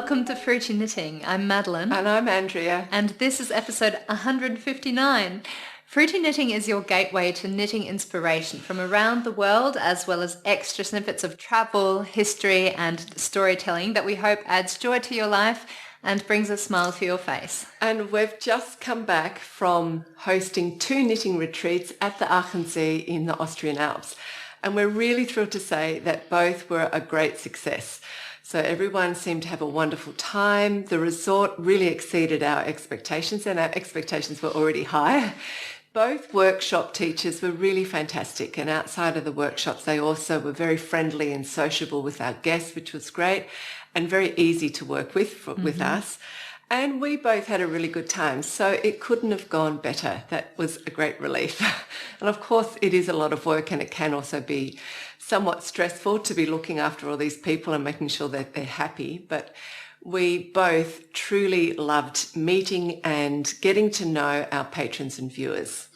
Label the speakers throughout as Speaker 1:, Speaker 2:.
Speaker 1: Welcome to Fruity Knitting. I'm Madeline.
Speaker 2: And I'm Andrea.
Speaker 1: And this is episode 159. Fruity Knitting is your gateway to knitting inspiration from around the world, as well as extra snippets of travel, history, and storytelling that we hope adds joy to your life and brings a smile to your face.
Speaker 2: And we've just come back from hosting 2 knitting retreats at the Gaughan in the Austrian Alps. And we're really thrilled to say that both were a great success. So everyone seemed to have a wonderful time. The resort really exceeded our expectations, and our expectations were already high. Both workshop teachers were really fantastic, and outside of the workshops they also were very friendly and sociable with our guests, which was great, and very easy to work with us. And we both had a really good time, so it couldn't have gone better. That was a great relief. And of course it is a lot of work, and it can also be somewhat stressful to be looking after all these people and making sure that they're happy. But we both truly loved meeting and getting to know our patrons and viewers.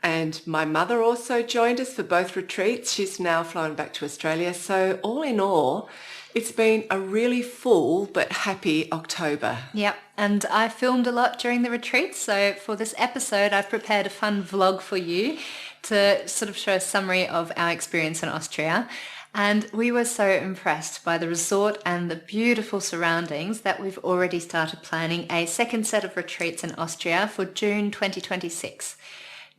Speaker 2: And my mother also joined us for both retreats. She's now flown back to Australia. So all in all, it's been a really full but happy October.
Speaker 1: Yep, and I filmed a lot during the retreat. So for this episode, I've prepared a fun vlog for you to sort of show a summary of our experience in Austria. And we were so impressed by the resort and the beautiful surroundings that we've already started planning a second set of retreats in Austria for June 2026.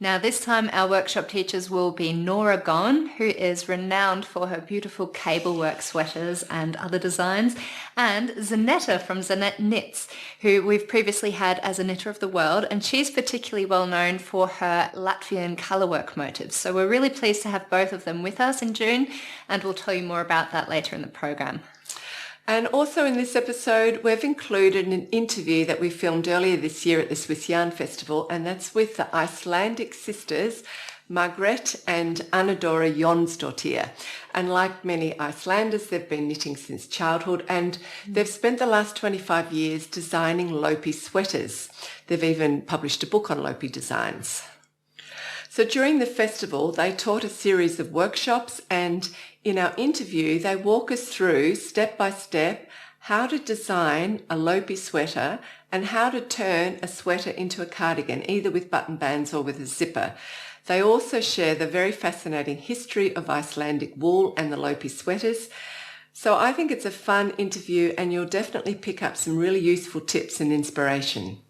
Speaker 1: Now this time our workshop teachers will be Norah Gaughan, who is renowned for her beautiful cable work sweaters and other designs, and Zanete from Zanete Knits, who we've previously had as a knitter of the world, and she's particularly well known for her Latvian colourwork motifs. So we're really pleased to have both of them with us in June, and we'll tell you more about that later in the program.
Speaker 2: And also in this episode, we've included an interview that we filmed earlier this year at the Swiss Yarn Festival, and that's with the Icelandic sisters, Margret and Anadora Jonsdottir. And like many Icelanders, they've been knitting since childhood, and they've spent the last 25 years designing Lopi sweaters. They've even published a book on Lopi designs. So during the festival, they taught a series of workshops, and in our interview, they walk us through step by step how to design a Lopi sweater and how to turn a sweater into a cardigan, either with button bands or with a zipper. They also share the very fascinating history of Icelandic wool and the Lopi sweaters. So I think it's a fun interview, and you'll definitely pick up some really useful tips and inspiration.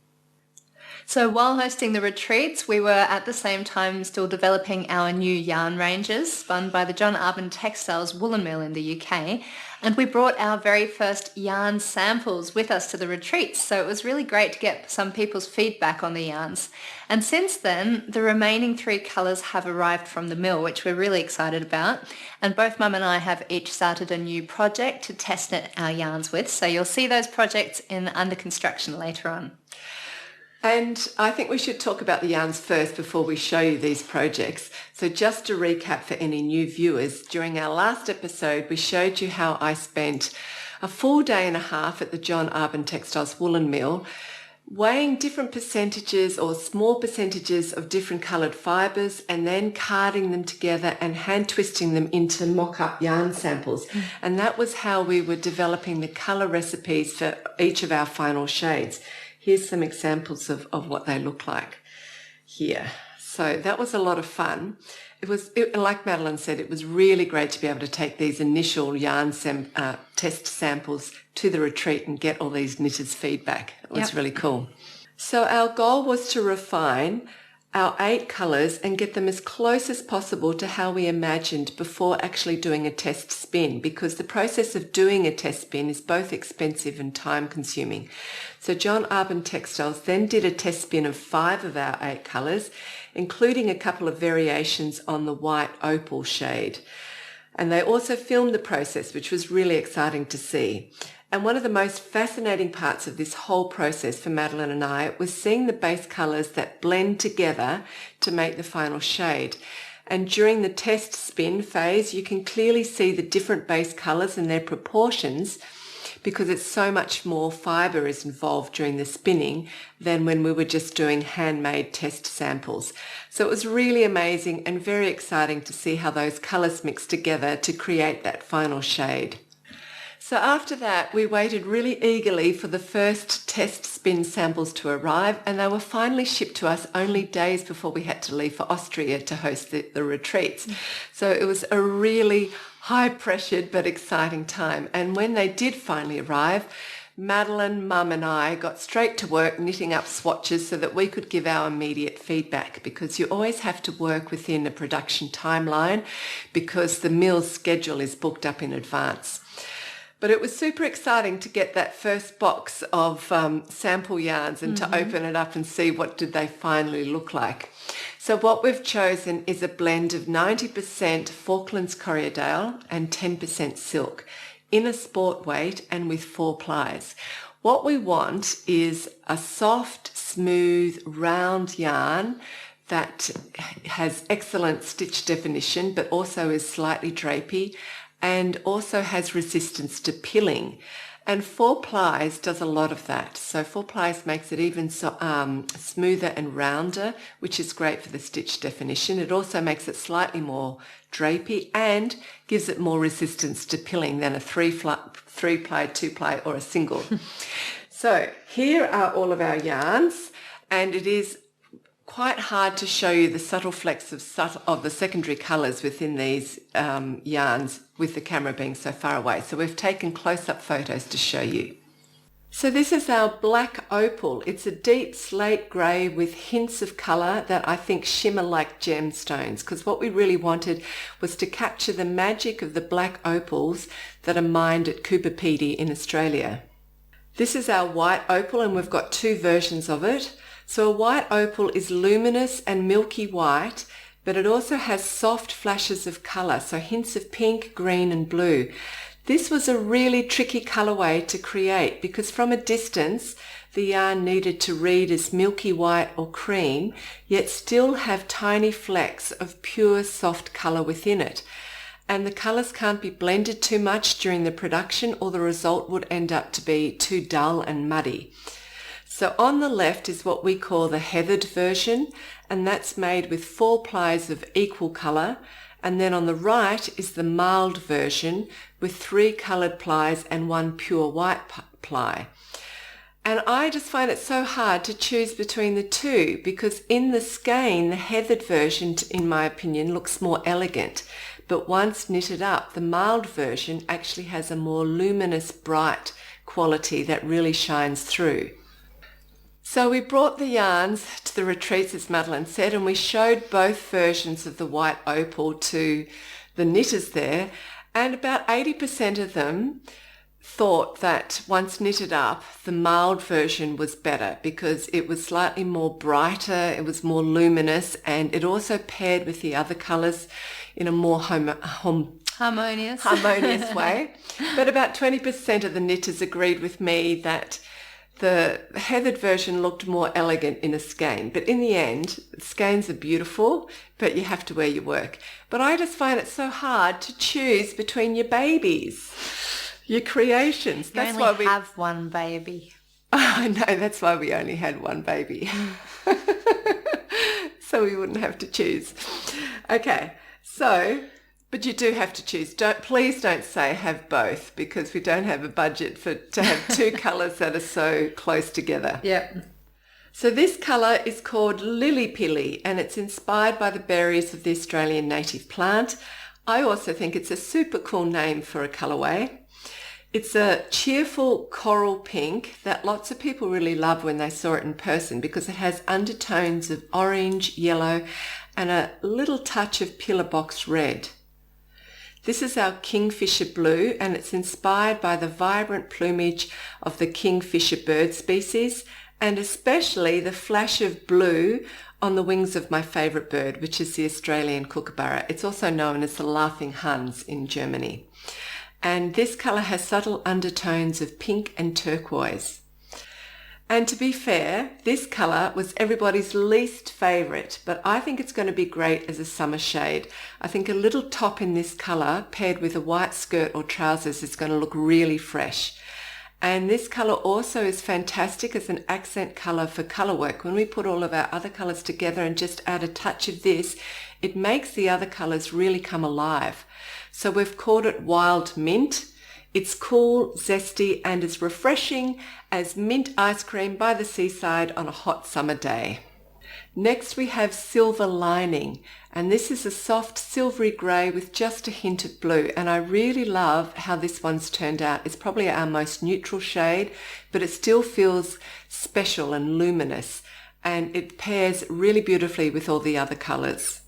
Speaker 1: So while hosting the retreats, we were at the same time still developing our new yarn ranges spun by the Arbon Textiles woolen mill in the UK. And we brought our very first yarn samples with us to the retreats. So it was really great to get some people's feedback on the yarns. And since then, the remaining 3 colours have arrived from the mill, which we're really excited about. And both Mum and I have each started a new project to test knit our yarns with. So you'll see those projects under construction later on.
Speaker 2: And I think we should talk about the yarns first before we show you these projects. So just to recap for any new viewers, during our last episode, we showed you how I spent a full day and a half at the Arbon Textiles woolen mill, weighing different percentages or small percentages of different coloured fibres, and then carding them together and hand twisting them into mock-up yarn samples. And that was how we were developing the colour recipes for each of our final shades. Here's some examples of what they look like here. So that was a lot of fun. Like Madeline said, it was really great to be able to take these initial yarn test samples to the retreat and get all these knitters' feedback. It was really cool. So our goal was to refine our 8 colours and get them as close as possible to how we imagined before actually doing a test spin, because the process of doing a test spin is both expensive and time consuming. So Arbon Textiles then did a test spin of 5 of our 8 colours, including a couple of variations on the white opal shade. And they also filmed the process, which was really exciting to see. And one of the most fascinating parts of this whole process for Madeline and I was seeing the base colours that blend together to make the final shade. And during the test spin phase, you can clearly see the different base colours and their proportions, because it's so much more fibre is involved during the spinning than when we were just doing handmade test samples. So it was really amazing and very exciting to see how those colours mix together to create that final shade. So after that, we waited really eagerly for the first test spin samples to arrive, and they were finally shipped to us only days before we had to leave for Austria to host the retreats. So it was a really high-pressured but exciting time. And when they did finally arrive, Madeline, Mum and I got straight to work knitting up swatches so that we could give our immediate feedback, because you always have to work within a production timeline because the mill's schedule is booked up in advance. But it was super exciting to get that first box of sample yarns and to open it up and see what did they finally look like. So what we've chosen is a blend of 90% Falklands Corriedale and 10% silk in a sport weight and with 4 plies. What we want is a soft, smooth, round yarn that has excellent stitch definition but also is slightly drapey and also has resistance to pilling. And 4 plies does a lot of that. So 4 plies makes it even smoother and rounder, which is great for the stitch definition. It also makes it slightly more drapey and gives it more resistance to pilling than a 3-ply, 2-ply or a single. So here are all of our yarns, and it is quite hard to show you the subtle flecks of the secondary colours within these yarns with the camera being so far away. So we've taken close-up photos to show you. So this is our black opal. It's a deep slate grey with hints of colour that I think shimmer like gemstones, because what we really wanted was to capture the magic of the black opals that are mined at Cooper Pedy in Australia. This is our white opal, and we've got 2 versions of it. So a white opal is luminous and milky white, but it also has soft flashes of colour, so hints of pink, green and blue. This was a really tricky colourway to create because from a distance the yarn needed to read as milky white or cream, yet still have tiny flecks of pure soft colour within it. And the colours can't be blended too much during the production or the result would end up to be too dull and muddy. So on the left is what we call the heathered version, and that's made with 4 plies of equal colour. And then on the right is the mild version with 3 coloured plies and 1 pure white ply. And I just find it so hard to choose between the two because in the skein, the heathered version, in my opinion, looks more elegant. But once knitted up, the mild version actually has a more luminous, bright quality that really shines through. So we brought the yarns to the retreats, as Madeline said, and we showed both versions of the white opal to the knitters there, and about 80% of them thought that once knitted up, the mild version was better because it was slightly more brighter, it was more luminous, and it also paired with the other colours in a more
Speaker 1: harmonious
Speaker 2: way. But about 20% of the knitters agreed with me that the heathered version looked more elegant in a skein. But in the end, skeins are beautiful, but you have to wear your work. But I just find it so hard to choose between your babies, your creations.
Speaker 1: That's why we have one baby.
Speaker 2: I know, that's why we only had one baby. So we wouldn't have to choose. Okay, so... But you do have to choose. Please don't say have both because we don't have a budget to have 2 colours that are so close together.
Speaker 1: Yep.
Speaker 2: So this colour is called Lily Pilly and it's inspired by the berries of the Australian native plant. I also think it's a super cool name for a colourway. It's a cheerful coral pink that lots of people really love when they saw it in person because it has undertones of orange, yellow and a little touch of pillar box red. This is our kingfisher blue and it's inspired by the vibrant plumage of the kingfisher bird species and especially the flash of blue on the wings of my favourite bird, which is the Australian kookaburra. It's also known as the laughing Hans in Germany. And this colour has subtle undertones of pink and turquoise. And to be fair, this colour was everybody's least favourite, but I think it's going to be great as a summer shade. I think a little top in this colour paired with a white skirt or trousers is going to look really fresh. And this colour also is fantastic as an accent colour for colour work. When we put all of our other colours together and just add a touch of this, it makes the other colours really come alive. So we've called it Wild Mint. It's cool, zesty, and as refreshing as mint ice cream by the seaside on a hot summer day. Next we have Silver Lining, and this is a soft silvery grey with just a hint of blue, and I really love how this one's turned out. It's probably our most neutral shade, but it still feels special and luminous, and it pairs really beautifully with all the other colours.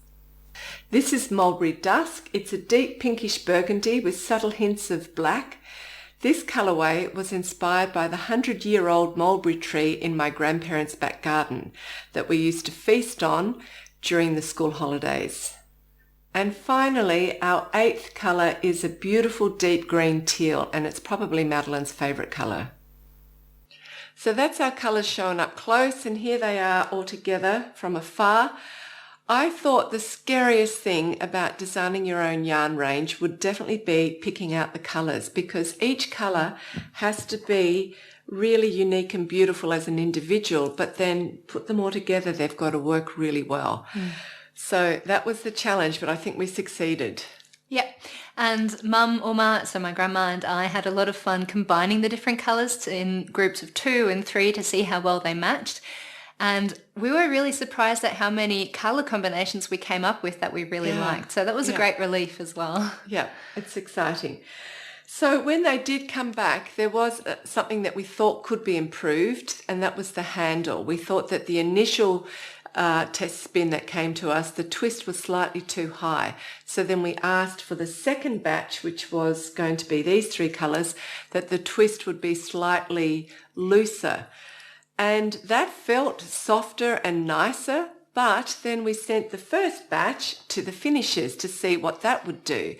Speaker 2: This is Mulberry Dusk. It's a deep pinkish burgundy with subtle hints of black. This colourway was inspired by the 100-year-old mulberry tree in my grandparents' back garden that we used to feast on during the school holidays. And finally, our 8th colour is a beautiful deep green teal, and it's probably Madeline's favourite colour. So that's our colours shown up close, and here they are all together from afar. I thought the scariest thing about designing your own yarn range would definitely be picking out the colours, because each colour has to be really unique and beautiful as an individual, but then put them all together, they've got to work really well. So that was the challenge, but I think we succeeded.
Speaker 1: Yep. And Mum, Uma, so my grandma and I had a lot of fun combining the different colours in groups of 2 and 3 to see how well they matched. And we were really surprised at how many colour combinations we came up with that we really liked. So that was a great relief as well.
Speaker 2: Yeah, it's exciting. So when they did come back, there was something that we thought could be improved, and that was the handle. We thought that the initial test spin that came to us, the twist was slightly too high. So then we asked for the second batch, which was going to be these 3 colours, that the twist would be slightly looser. And that felt softer and nicer, but then we sent the first batch to the finishers to see what that would do.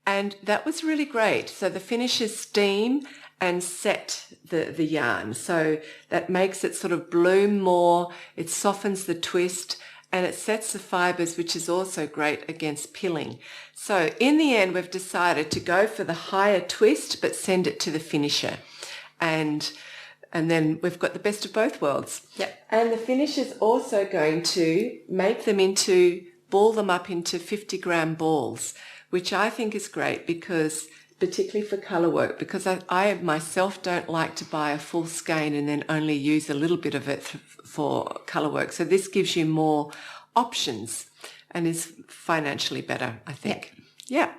Speaker 2: And that was really great. So the finishers steam and set the yarn. So that makes it sort of bloom more, it softens the twist, and it sets the fibres, which is also great against pilling. So in the end, we've decided to go for the higher twist, but send it to the finisher. And then we've got the best of both worlds.
Speaker 1: Yep.
Speaker 2: And the finisher's also going to ball them up into 50-gram balls, which I think is great because, particularly for colour work, because I myself don't like to buy a full skein and then only use a little bit of it for colour work. So this gives you more options and is financially better, I think. Yeah.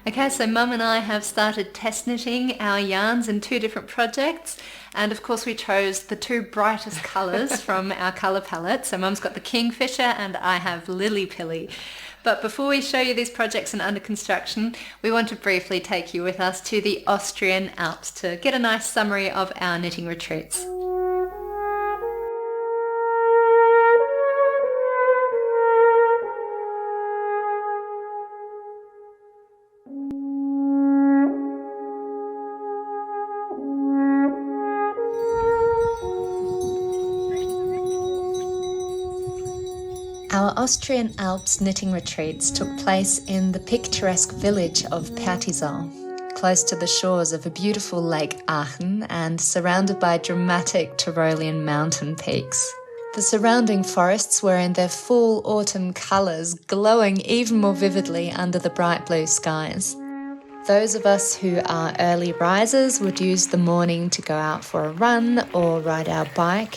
Speaker 1: Okay, so Mum and I have started test knitting our yarns in 2 different projects, and of course we chose the 2 brightest colours from our colour palette. So Mum's got the Kingfisher and I have Lily Pilly. But before we show you these projects and under construction, we want to briefly take you with us to the Austrian Alps to get a nice summary of our knitting retreats. Our Austrian Alps knitting retreats took place in the picturesque village of Patron, close to the shores of a beautiful Lake Gaughan and surrounded by dramatic Tyrolean mountain peaks. The surrounding forests were in their full autumn colours, glowing even more vividly under the bright blue skies. those of us who are early risers would use the morning to go out for a run or ride our bike,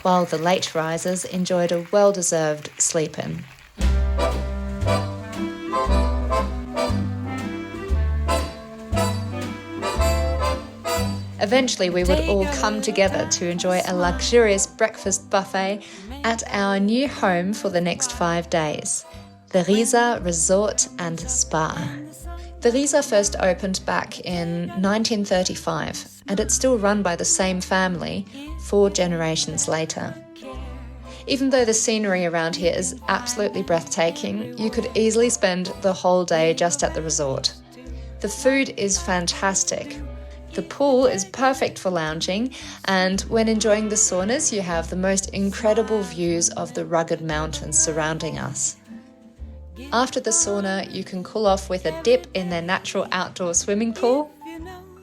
Speaker 1: while the late risers enjoyed a well-deserved sleep-in. Eventually, we would all come together to enjoy a luxurious breakfast buffet at our new home for the next 5 days, the Riesa Resort and Spa. The Riesa first opened back in 1935, and it's still run by the same family 4 generations later. Even though the scenery around here is absolutely breathtaking, you could easily spend the whole day just at the resort. The food is fantastic. The pool is perfect for lounging, and when enjoying the saunas, you have the most incredible views of the rugged mountains surrounding us. After the sauna, you can cool off with a dip in their natural outdoor swimming pool,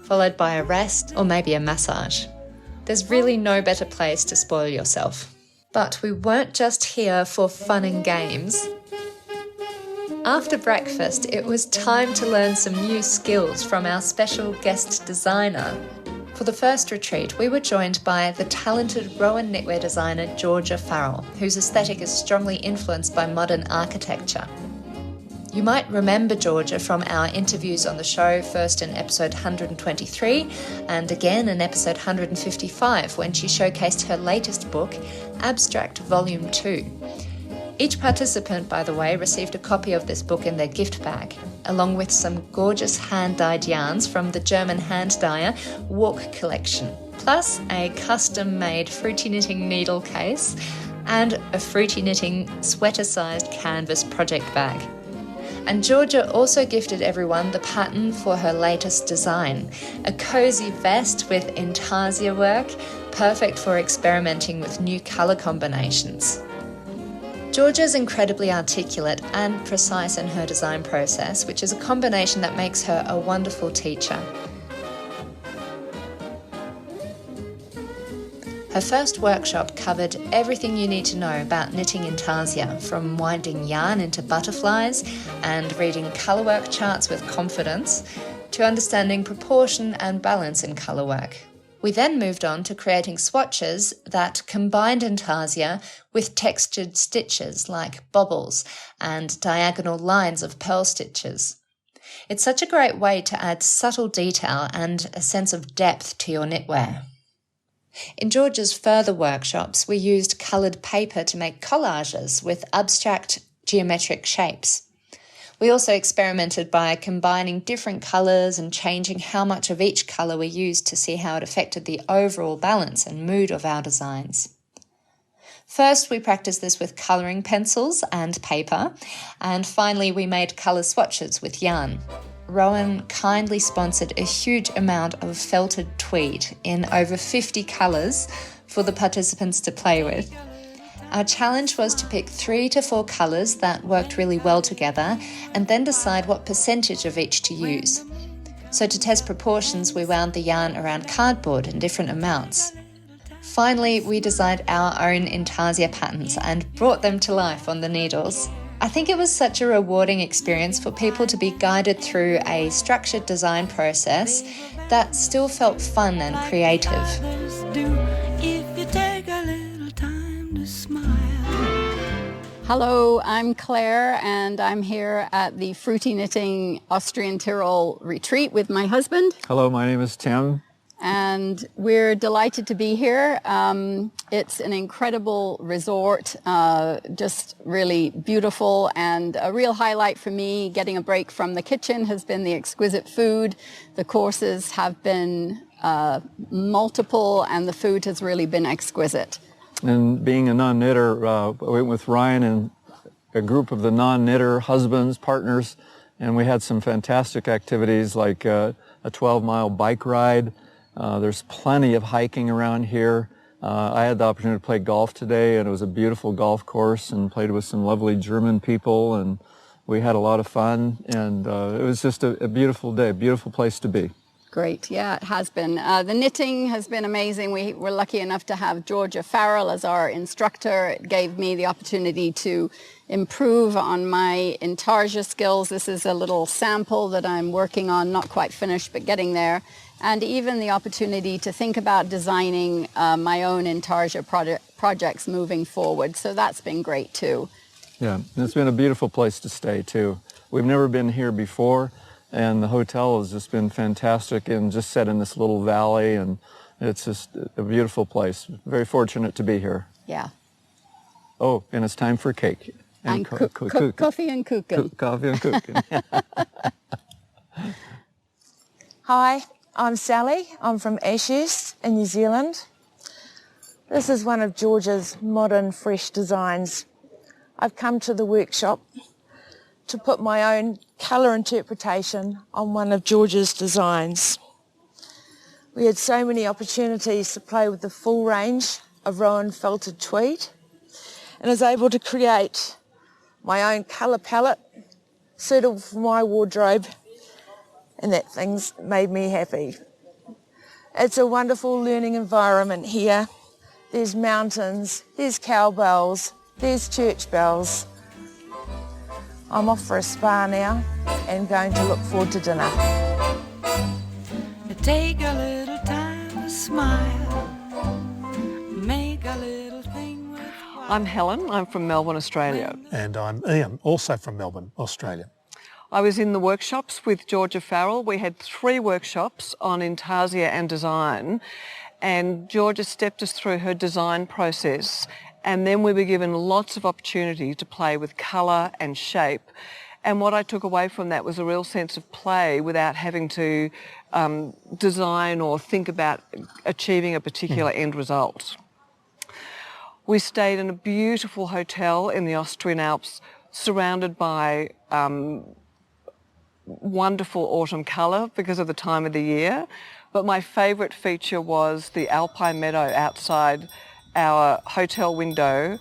Speaker 1: followed by a rest or maybe a massage. There's really no better place to spoil yourself. But we weren't just here for fun and games. After breakfast, it was time to learn some new skills from our special guest designer. For the first retreat, we were joined by the talented Rowan knitwear designer Georgia Farrell, whose aesthetic is strongly influenced by modern architecture. You might remember Georgia from our interviews on the show, first in episode 123 and again in episode 155 when she showcased her latest book, Abstract Volume 2. Each participant, by the way, received a copy of this book in their gift bag, along with some gorgeous hand-dyed yarns from the German hand dyer Walk collection, plus a custom-made fruity knitting needle case and a fruity knitting sweater-sized canvas project bag. And Georgia also gifted everyone the pattern for her latest design, a cozy vest with intarsia work, perfect for experimenting with new colour combinations. Georgia's incredibly articulate and precise in her design process, which is a combination that makes her a wonderful teacher. Her first workshop covered everything you need to know about knitting intarsia, from winding yarn into butterflies and reading colourwork charts with confidence, to understanding proportion and balance in colourwork. We then moved on to creating swatches that combined intarsia with textured stitches like bobbles and diagonal lines of pearl stitches. It's such a great way to add subtle detail and a sense of depth to your knitwear. In Georgia's further workshops, we used coloured paper to make collages with abstract geometric shapes. We also experimented by combining different colours and changing how much of each colour we used to see how it affected the overall balance and mood of our designs. First, we practiced this with colouring pencils and paper, and finally we made colour swatches with yarn. Rowan kindly sponsored a huge amount of felted tweed in over 50 colours for the participants to play with. Our challenge was to pick 3 to 4 colours that worked really well together and then decide what percentage of each to use. So to test proportions, we wound the yarn around cardboard in different amounts. Finally, we designed our own intarsia patterns and brought them to life on the needles. I think it was such a rewarding experience for people to be guided through a structured design process that still felt fun and creative.
Speaker 3: Hello, I'm Claire and I'm here at the Fruity Knitting Austrian Tyrol retreat with my husband.
Speaker 4: Hello, my name is Tim.
Speaker 3: And we're delighted to be here. It's an incredible resort, just really beautiful, and a real highlight for me getting a break from the kitchen has been the exquisite food. The courses have been multiple and the food has really been exquisite.
Speaker 4: And being a non-knitter, I went with Ryan and a group of the non-knitter husbands, partners, and we had some fantastic activities like a 12-mile bike ride. There's plenty of hiking around here. I had the opportunity to play golf today, and it was a beautiful golf course, and played with some lovely German people, and we had a lot of fun, and it was just a beautiful day, beautiful place to be.
Speaker 3: Great. Yeah, it has been. The knitting has been amazing. We were lucky enough to have Georgia Farrell as our instructor. It gave me the opportunity to improve on my intarsia skills. This is a little sample that I'm working on, not quite finished, but getting there. And even the opportunity to think about designing my own intarsia projects moving forward. So that's been great too.
Speaker 4: Yeah, it's been a beautiful place to stay too. We've never been here before. And the hotel has just been fantastic and just set in this little valley, and it's just a beautiful place. Very fortunate to be here.
Speaker 3: Yeah.
Speaker 4: Oh, and it's time for cake.
Speaker 3: And coffee and kuchen.
Speaker 4: Coffee and kuchen.
Speaker 5: Hi, I'm Sally. I'm from Ashurst in New Zealand. This is one of Georgia's modern, fresh designs. I've come to the workshop to put my own colour interpretation on one of Georgia's designs. We had so many opportunities to play with the full range of Rowan felted tweed, and I was able to create my own colour palette suitable for my wardrobe, and that thing's made me happy. It's a wonderful learning environment here. There's mountains, there's cowbells, there's church bells. I'm off for a spa now and going to look forward to dinner.
Speaker 6: Take a little time to smile. Make a little thing worthwhile.
Speaker 7: I'm Helen. I'm from Melbourne, Australia.
Speaker 8: And I'm Ian, also from Melbourne, Australia.
Speaker 7: I was in the workshops with Georgia Farrell. We had 3 workshops on intarsia and design, and Georgia stepped us through her design process. And then we were given lots of opportunity to play with colour and shape. And what I took away from that was a real sense of play without having to design or think about achieving a particular end result. We stayed in a beautiful hotel in the Austrian Alps, surrounded by wonderful autumn colour because of the time of the year. But my favourite feature was the alpine meadow outside our hotel window,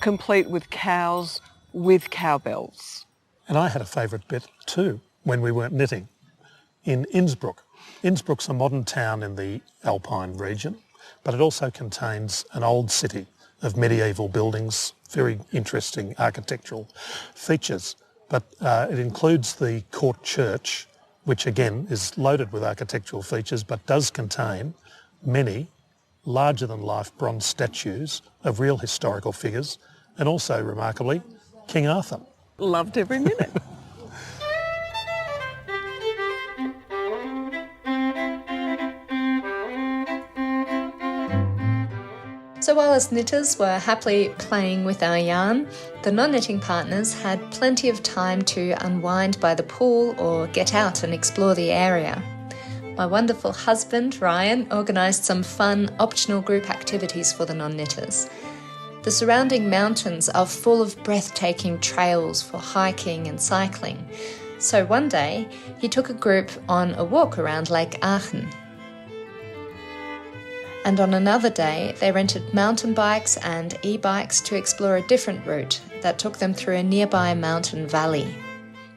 Speaker 7: complete with cows with cowbells.
Speaker 8: And I had a favourite bit too when we weren't knitting, in Innsbruck. Innsbruck's a modern town in the Alpine region, but it also contains an old city of medieval buildings, very interesting architectural features. But it includes the court church, which again is loaded with architectural features, but does contain many larger-than-life bronze statues of real historical figures, and also, remarkably, King Arthur.
Speaker 7: Loved every minute.
Speaker 1: So while us knitters were happily playing with our yarn, the non-knitting partners had plenty of time to unwind by the pool or get out and explore the area. My wonderful husband, Ryan, organised some fun, optional group activities for the non-knitters. The surrounding mountains are full of breathtaking trails for hiking and cycling. So one day, he took a group on a walk around Lake Gaughan. And on another day, they rented mountain bikes and e-bikes to explore a different route that took them through a nearby mountain valley.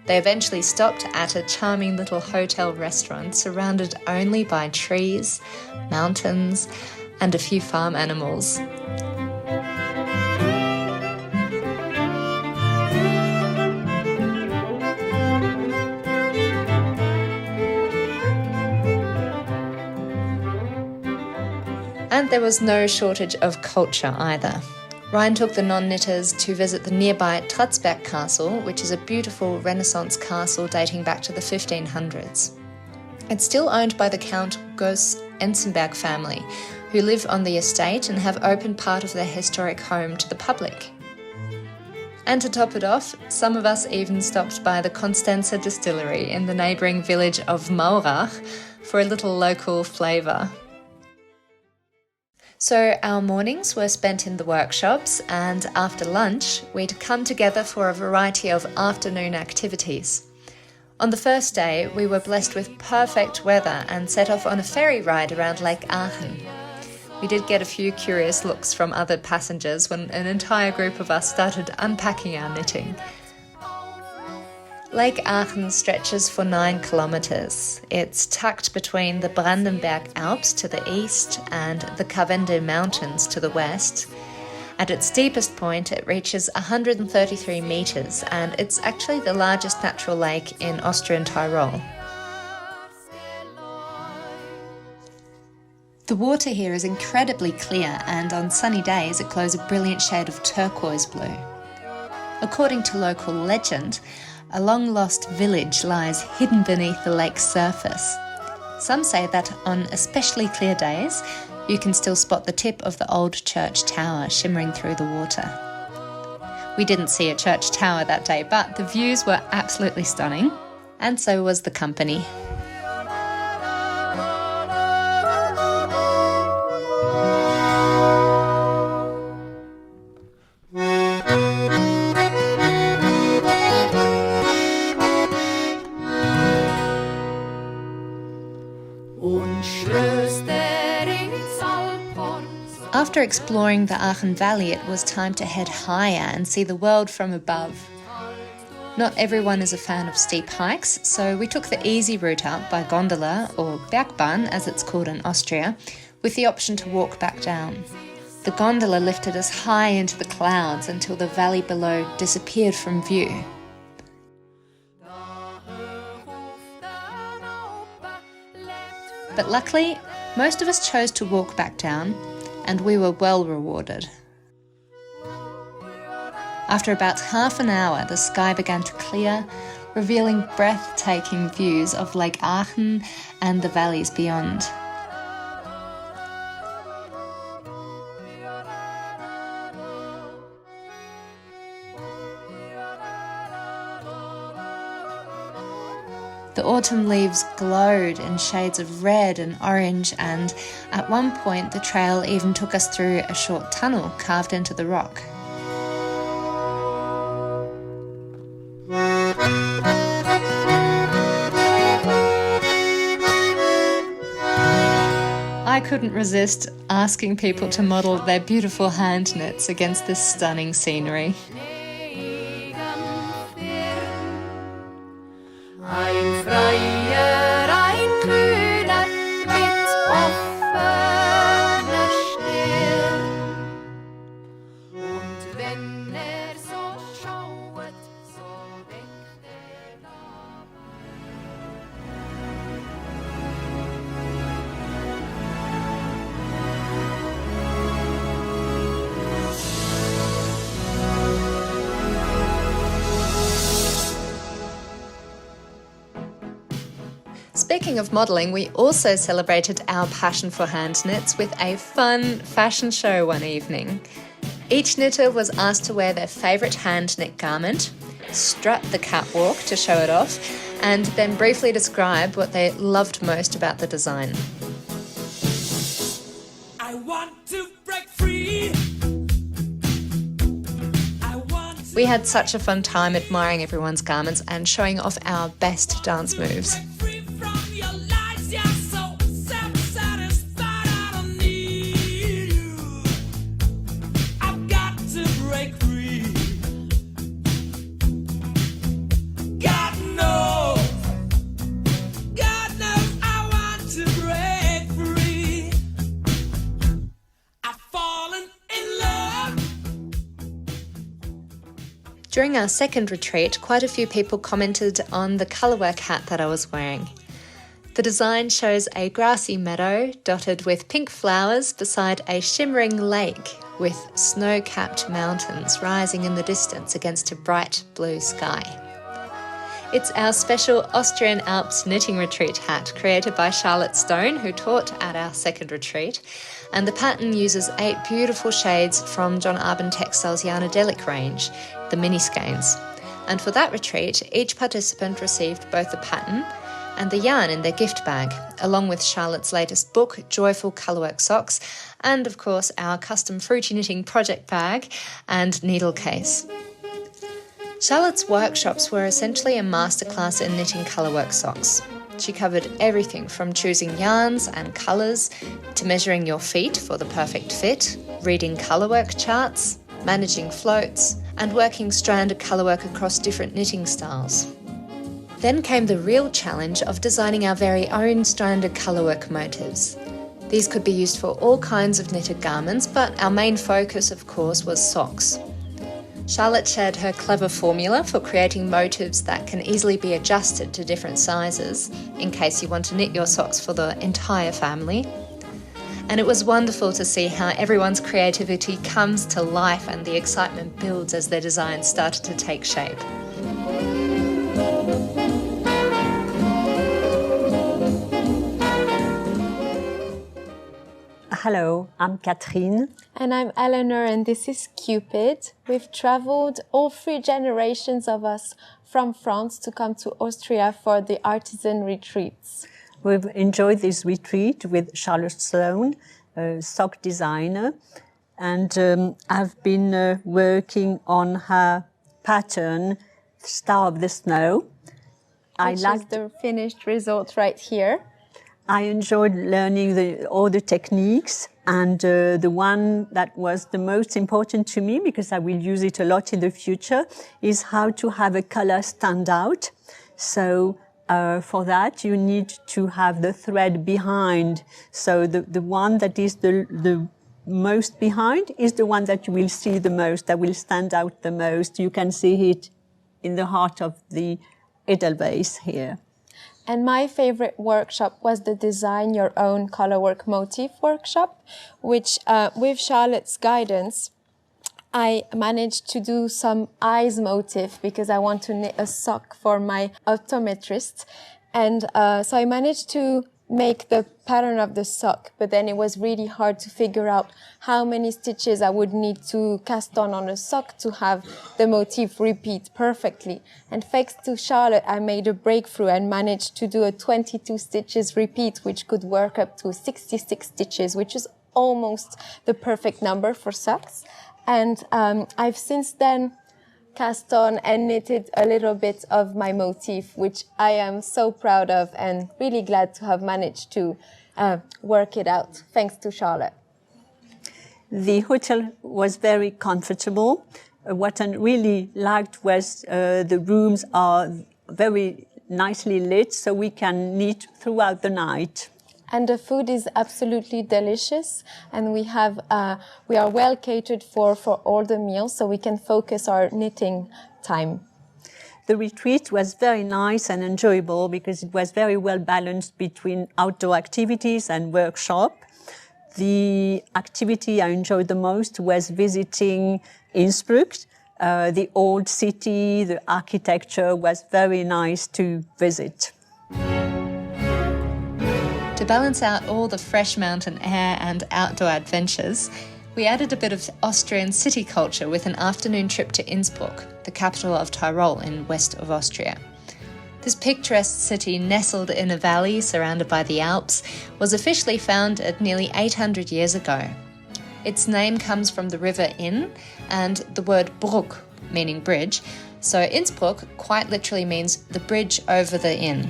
Speaker 1: They eventually stopped at a charming little hotel restaurant surrounded only by trees, mountains, and a few farm animals. And there was no shortage of culture either. Ryan took the non-knitters to visit the nearby Trutzberg Castle, which is a beautiful Renaissance castle dating back to the 1500s. It's still owned by the Count Goes-Ensenberg family, who live on the estate and have opened part of their historic home to the public. And to top it off, some of us even stopped by the Constanza distillery in the neighbouring village of Maurach for a little local flavour. So our mornings were spent in the workshops, and after lunch, we'd come together for a variety of afternoon activities. On the first day, we were blessed with perfect weather and set off on a ferry ride around Lake Gaughan. We did get a few curious looks from other passengers when an entire group of us started unpacking our knitting. Lake Aachen stretches for 9 kilometres. It's tucked between the Brandenburg Alps to the east and the Karwende Mountains to the west. At its deepest point, it reaches 133 metres, and it's actually the largest natural lake in Austrian Tyrol. The water here is incredibly clear, and on sunny days it glows a brilliant shade of turquoise blue. According to local legend, a long-lost village lies hidden beneath the lake's surface. Some say that on especially clear days, you can still spot the tip of the old church tower shimmering through the water. We didn't see a church tower that day, but the views were absolutely stunning, and so was the company. After exploring the Aachen Valley, it was time to head higher and see the world from above. Not everyone is a fan of steep hikes, so we took the easy route up by gondola, or Bergbahn as it's called in Austria, with the option to walk back down. The gondola lifted us high into the clouds until the valley below disappeared from view. But luckily, most of us chose to walk back down, and we were well rewarded. After about half an hour, the sky began to clear, revealing breathtaking views of Lake Aachen and the valleys beyond. The autumn leaves glowed in shades of red and orange, and at one point the trail even took us through a short tunnel carved into the rock. I couldn't resist asking people to model their beautiful hand knits against this stunning scenery. Speaking of modelling, we also celebrated our passion for hand knits with a fun fashion show one evening. Each knitter was asked to wear their favourite hand knit garment, strut the catwalk to show it off, and then briefly describe what they loved most about the design.
Speaker 6: I want to break free.
Speaker 1: We had such a fun time admiring everyone's garments and showing off our best dance moves. During our second retreat, quite a few people commented on the colourwork hat that I was wearing. The design shows a grassy meadow dotted with pink flowers beside a shimmering lake with snow-capped mountains rising in the distance against a bright blue sky. It's our special Austrian Alps knitting retreat hat created by Charlotte Stone, who taught at our second retreat, and the pattern uses 8 beautiful shades from John Arbon Textiles Yarnadelic range, the mini skeins. And for that retreat, each participant received both the pattern and the yarn in their gift bag, along with Charlotte's latest book, Joyful Colourwork Socks, and of course our custom fruity knitting project bag and needle case. Charlotte's workshops were essentially a masterclass in knitting colourwork socks. She covered everything from choosing yarns and colours to measuring your feet for the perfect fit, reading colourwork charts, managing floats, and working stranded colourwork across different knitting styles. Then came the real challenge of designing our very own stranded colourwork motifs. These could be used for all kinds of knitted garments, but our main focus, of course, was socks. Charlotte shared her clever formula for creating motifs that can easily be adjusted to different sizes, in case you want to knit your socks for the entire family. And it was wonderful to see how everyone's creativity comes to life and the excitement builds as their designs started to take shape.
Speaker 9: Hello, I'm Catherine.
Speaker 10: And I'm Eleanor, and this is Cupid. We've traveled all 3 generations of us from France to come to Austria for the artisan retreats.
Speaker 9: We've enjoyed this retreat with Charlotte Sloan, a sock designer, and I've been working on her pattern, Star of the Snow.
Speaker 10: Which is the finished result right here.
Speaker 9: I enjoyed learning all the techniques, and the one that was the most important to me, because I will use it a lot in the future, is how to have a color stand out. So for that, you need to have the thread behind. So the one that is the most behind is the one that you will see the most, that will stand out the most. You can see it in the heart of the Edelweiss here.
Speaker 10: And my favorite workshop was the Design Your Own Colorwork Motif workshop, which with Charlotte's guidance, I managed to do some eyes motif because I want to knit a sock for my optometrist. And so I managed to make the pattern of the sock, but then it was really hard to figure out how many stitches I would need to cast on a sock to have the motif repeat perfectly. And thanks to Charlotte, I made a breakthrough and managed to do a 22 stitches repeat, which could work up to 66 stitches, which is almost the perfect number for socks. And I've since then cast on and knitted a little bit of my motif, which I am so proud of and really glad to have managed to work it out, thanks to Charlotte.
Speaker 9: The hotel was very comfortable. What I really liked was the rooms are very nicely lit, so we can knit throughout the night.
Speaker 10: And the food is absolutely delicious, and we are well catered for all the meals, so we can focus our knitting time.
Speaker 9: The retreat was very nice and enjoyable because it was very well balanced between outdoor activities and workshop. The activity I enjoyed the most was visiting Innsbruck, the old city. The architecture was very nice to visit.
Speaker 1: To balance out all the fresh mountain air and outdoor adventures, we added a bit of Austrian city culture with an afternoon trip to Innsbruck, the capital of Tyrol in west of Austria. This picturesque city, nestled in a valley surrounded by the Alps, was officially founded nearly 800 years ago. Its name comes from the river Inn and the word Bruck, meaning bridge, so Innsbruck quite literally means the bridge over the Inn.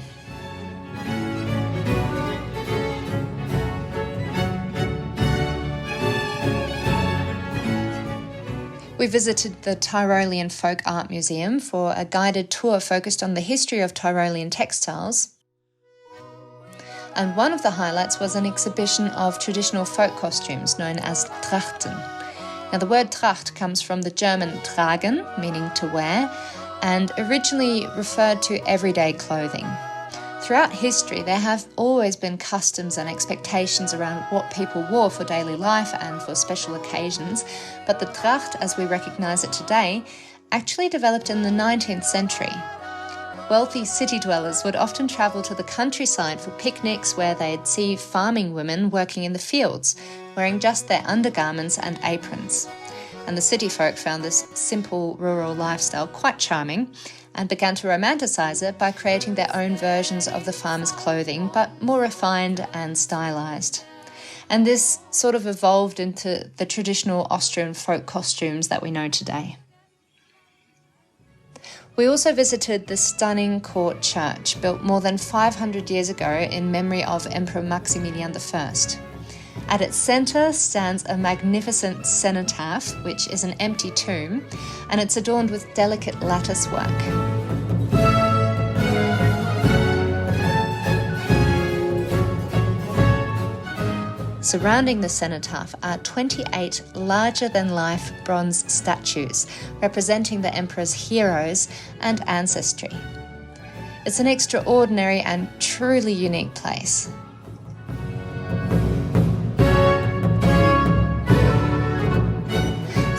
Speaker 1: We visited the Tyrolean Folk Art Museum for a guided tour focused on the history of Tyrolean textiles. And one of the highlights was an exhibition of traditional folk costumes known as Trachten. Now, the word Tracht comes from the German tragen, meaning to wear, and originally referred to everyday clothing. Throughout history, there have always been customs and expectations around what people wore for daily life and for special occasions, but the Tracht, as we recognise it today, actually developed in the 19th century. Wealthy city dwellers would often travel to the countryside for picnics where they'd see farming women working in the fields, wearing just their undergarments and aprons. And the city folk found this simple rural lifestyle quite charming, and began to romanticise it by creating their own versions of the farmers' clothing, but more refined and stylised. And this sort of evolved into the traditional Austrian folk costumes that we know today. We also visited the stunning court church, built more than 500 years ago in memory of Emperor Maximilian I. At its centre stands a magnificent cenotaph, which is an empty tomb, and it's adorned with delicate lattice work. Surrounding the cenotaph are 28 larger-than-life bronze statues representing the emperor's heroes and ancestry. It's an extraordinary and truly unique place.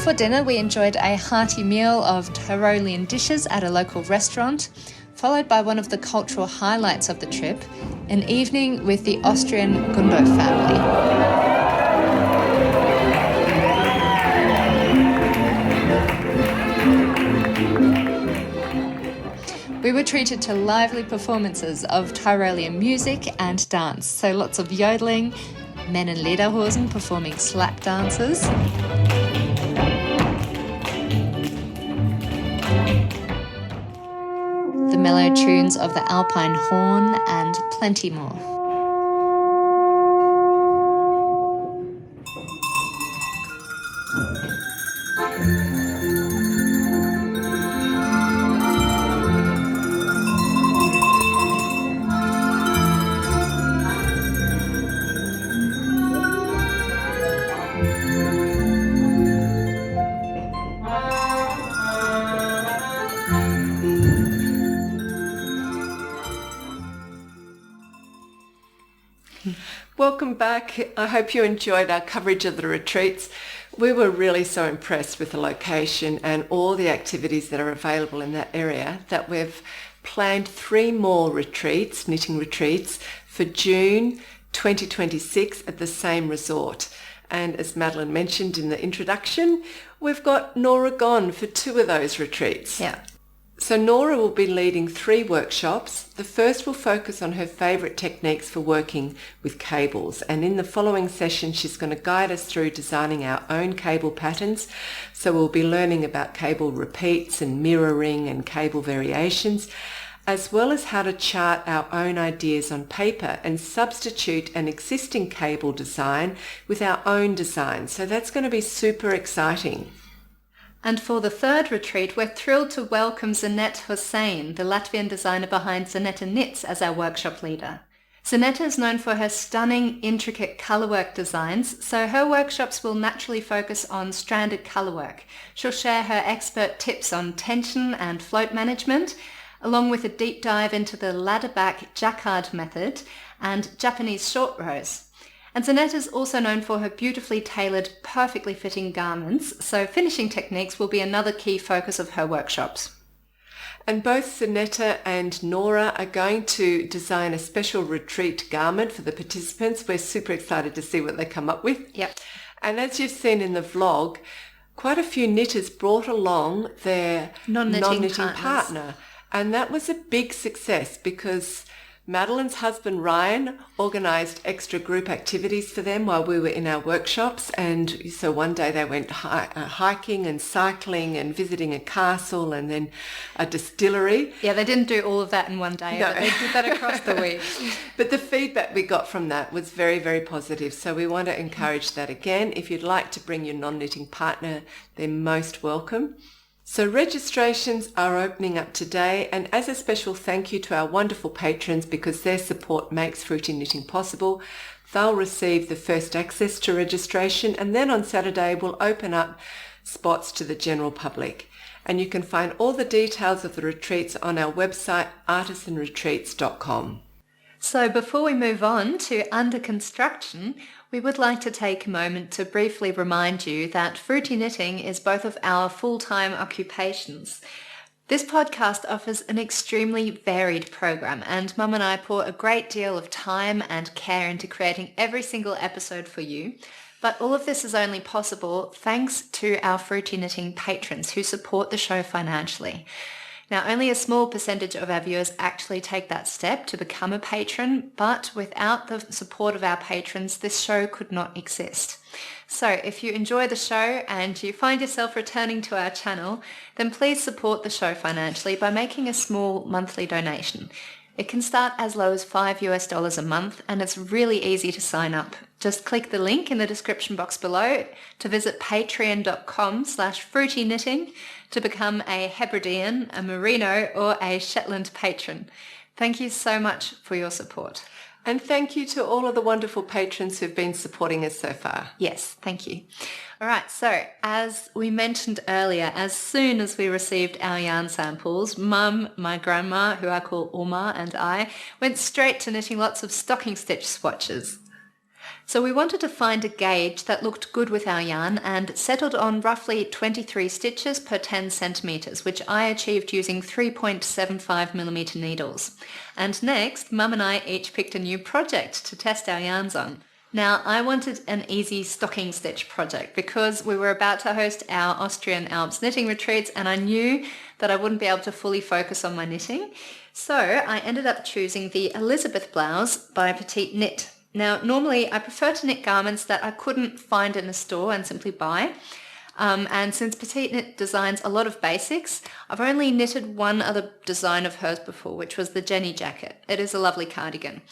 Speaker 1: For dinner, we enjoyed a hearty meal of Tyrolean dishes at a local restaurant, followed by one of the cultural highlights of the trip, an evening with the Austrian Gundo family. We were treated to lively performances of Tyrolean music and dance, so lots of yodeling, men in lederhosen performing slap dances, the mellow tunes of the Alpine horn, and plenty more.
Speaker 2: Welcome back. I hope you enjoyed our coverage of the retreats. We were really so impressed with the location and all the activities that are available in that area that we've planned 3 more retreats, knitting retreats, for June 2026 at the same resort. And as Madeline mentioned in the introduction, we've got Norah gone for 2 of those retreats.
Speaker 1: Yeah.
Speaker 2: So Norah will be leading 3 workshops. The first will focus on her favourite techniques for working with cables, and in the following session she's going to guide us through designing our own cable patterns. So we'll be learning about cable repeats and mirroring and cable variations, as well as how to chart our own ideas on paper and substitute an existing cable design with our own design. So that's going to be super exciting.
Speaker 1: And for the third retreat, we're thrilled to welcome Zanete Hussein, the Latvian designer behind Zanete Knits, as our workshop leader. Zanete is known for her stunning, intricate colourwork designs, so her workshops will naturally focus on stranded colourwork. She'll share her expert tips on tension and float management, along with a deep dive into the ladder-back jacquard method and Japanese short rows. And Zanete is also known for her beautifully tailored, perfectly fitting garments, so finishing techniques will be another key focus of her workshops.
Speaker 2: And both Zanete and Norah are going to design a special retreat garment for the participants. We're super excited to see what they come up with.
Speaker 1: Yep.
Speaker 2: And as you've seen in the vlog, quite a few knitters brought along their non-knitting partner. And that was a big success because Madeline's husband Ryan organised extra group activities for them while we were in our workshops, and so one day they went hiking and cycling and visiting a castle and then a distillery.
Speaker 1: Yeah, they didn't do all of that in one day,
Speaker 2: No.
Speaker 1: but they did that across the week.
Speaker 2: But the feedback we got from that was very, very positive, so we want to encourage that again. If you'd like to bring your non-knitting partner, they're most welcome. So registrations are opening up today, and as a special thank you to our wonderful patrons, because their support makes Fruity Knitting possible, they'll receive the first access to registration, and then on Saturday we'll open up spots to the general public. And you can find all the details of the retreats on our website, artisanretreats.com.
Speaker 1: So before we move on to under construction, we would like to take a moment to briefly remind you that Fruity Knitting is both of our full-time occupations. This podcast offers an extremely varied program, and Mum and I pour a great deal of time and care into creating every single episode for you. But all of this is only possible thanks to our Fruity Knitting patrons who support the show financially. Now, only a small percentage of our viewers actually take that step to become a patron, but without the support of our patrons, this show could not exist. So if you enjoy the show and you find yourself returning to our channel, then please support the show financially by making a small monthly donation. It can start as low as $5 a month, and it's really easy to sign up. Just click the link in the description box below to visit patreon.com/fruityknitting to become a Hebridean, a Merino, or a Shetland patron. Thank you so much for your support.
Speaker 2: And thank you to all of the wonderful patrons who've been supporting us so far.
Speaker 1: Yes, thank you. All right, so as we mentioned earlier, as soon as we received our yarn samples, Mum, my grandma, who I call Oma, and I went straight to knitting lots of stocking stitch swatches. So we wanted to find a gauge that looked good with our yarn and settled on roughly 23 stitches per 10 centimetres, which I achieved using 3.75mm needles. And next, Mum and I each picked a new project to test our yarns on. Now, I wanted an easy stocking stitch project because we were about to host our Austrian Alps knitting retreats and I knew that I wouldn't be able to fully focus on my knitting. So I ended up choosing the Elisabeth blouse by PetiteKnit. Now, normally I prefer to knit garments that I couldn't find in a store and simply buy. And since PetiteKnit designs a lot of basics, I've only knitted one other design of hers before, which was the Jenny jacket. It is a lovely cardigan.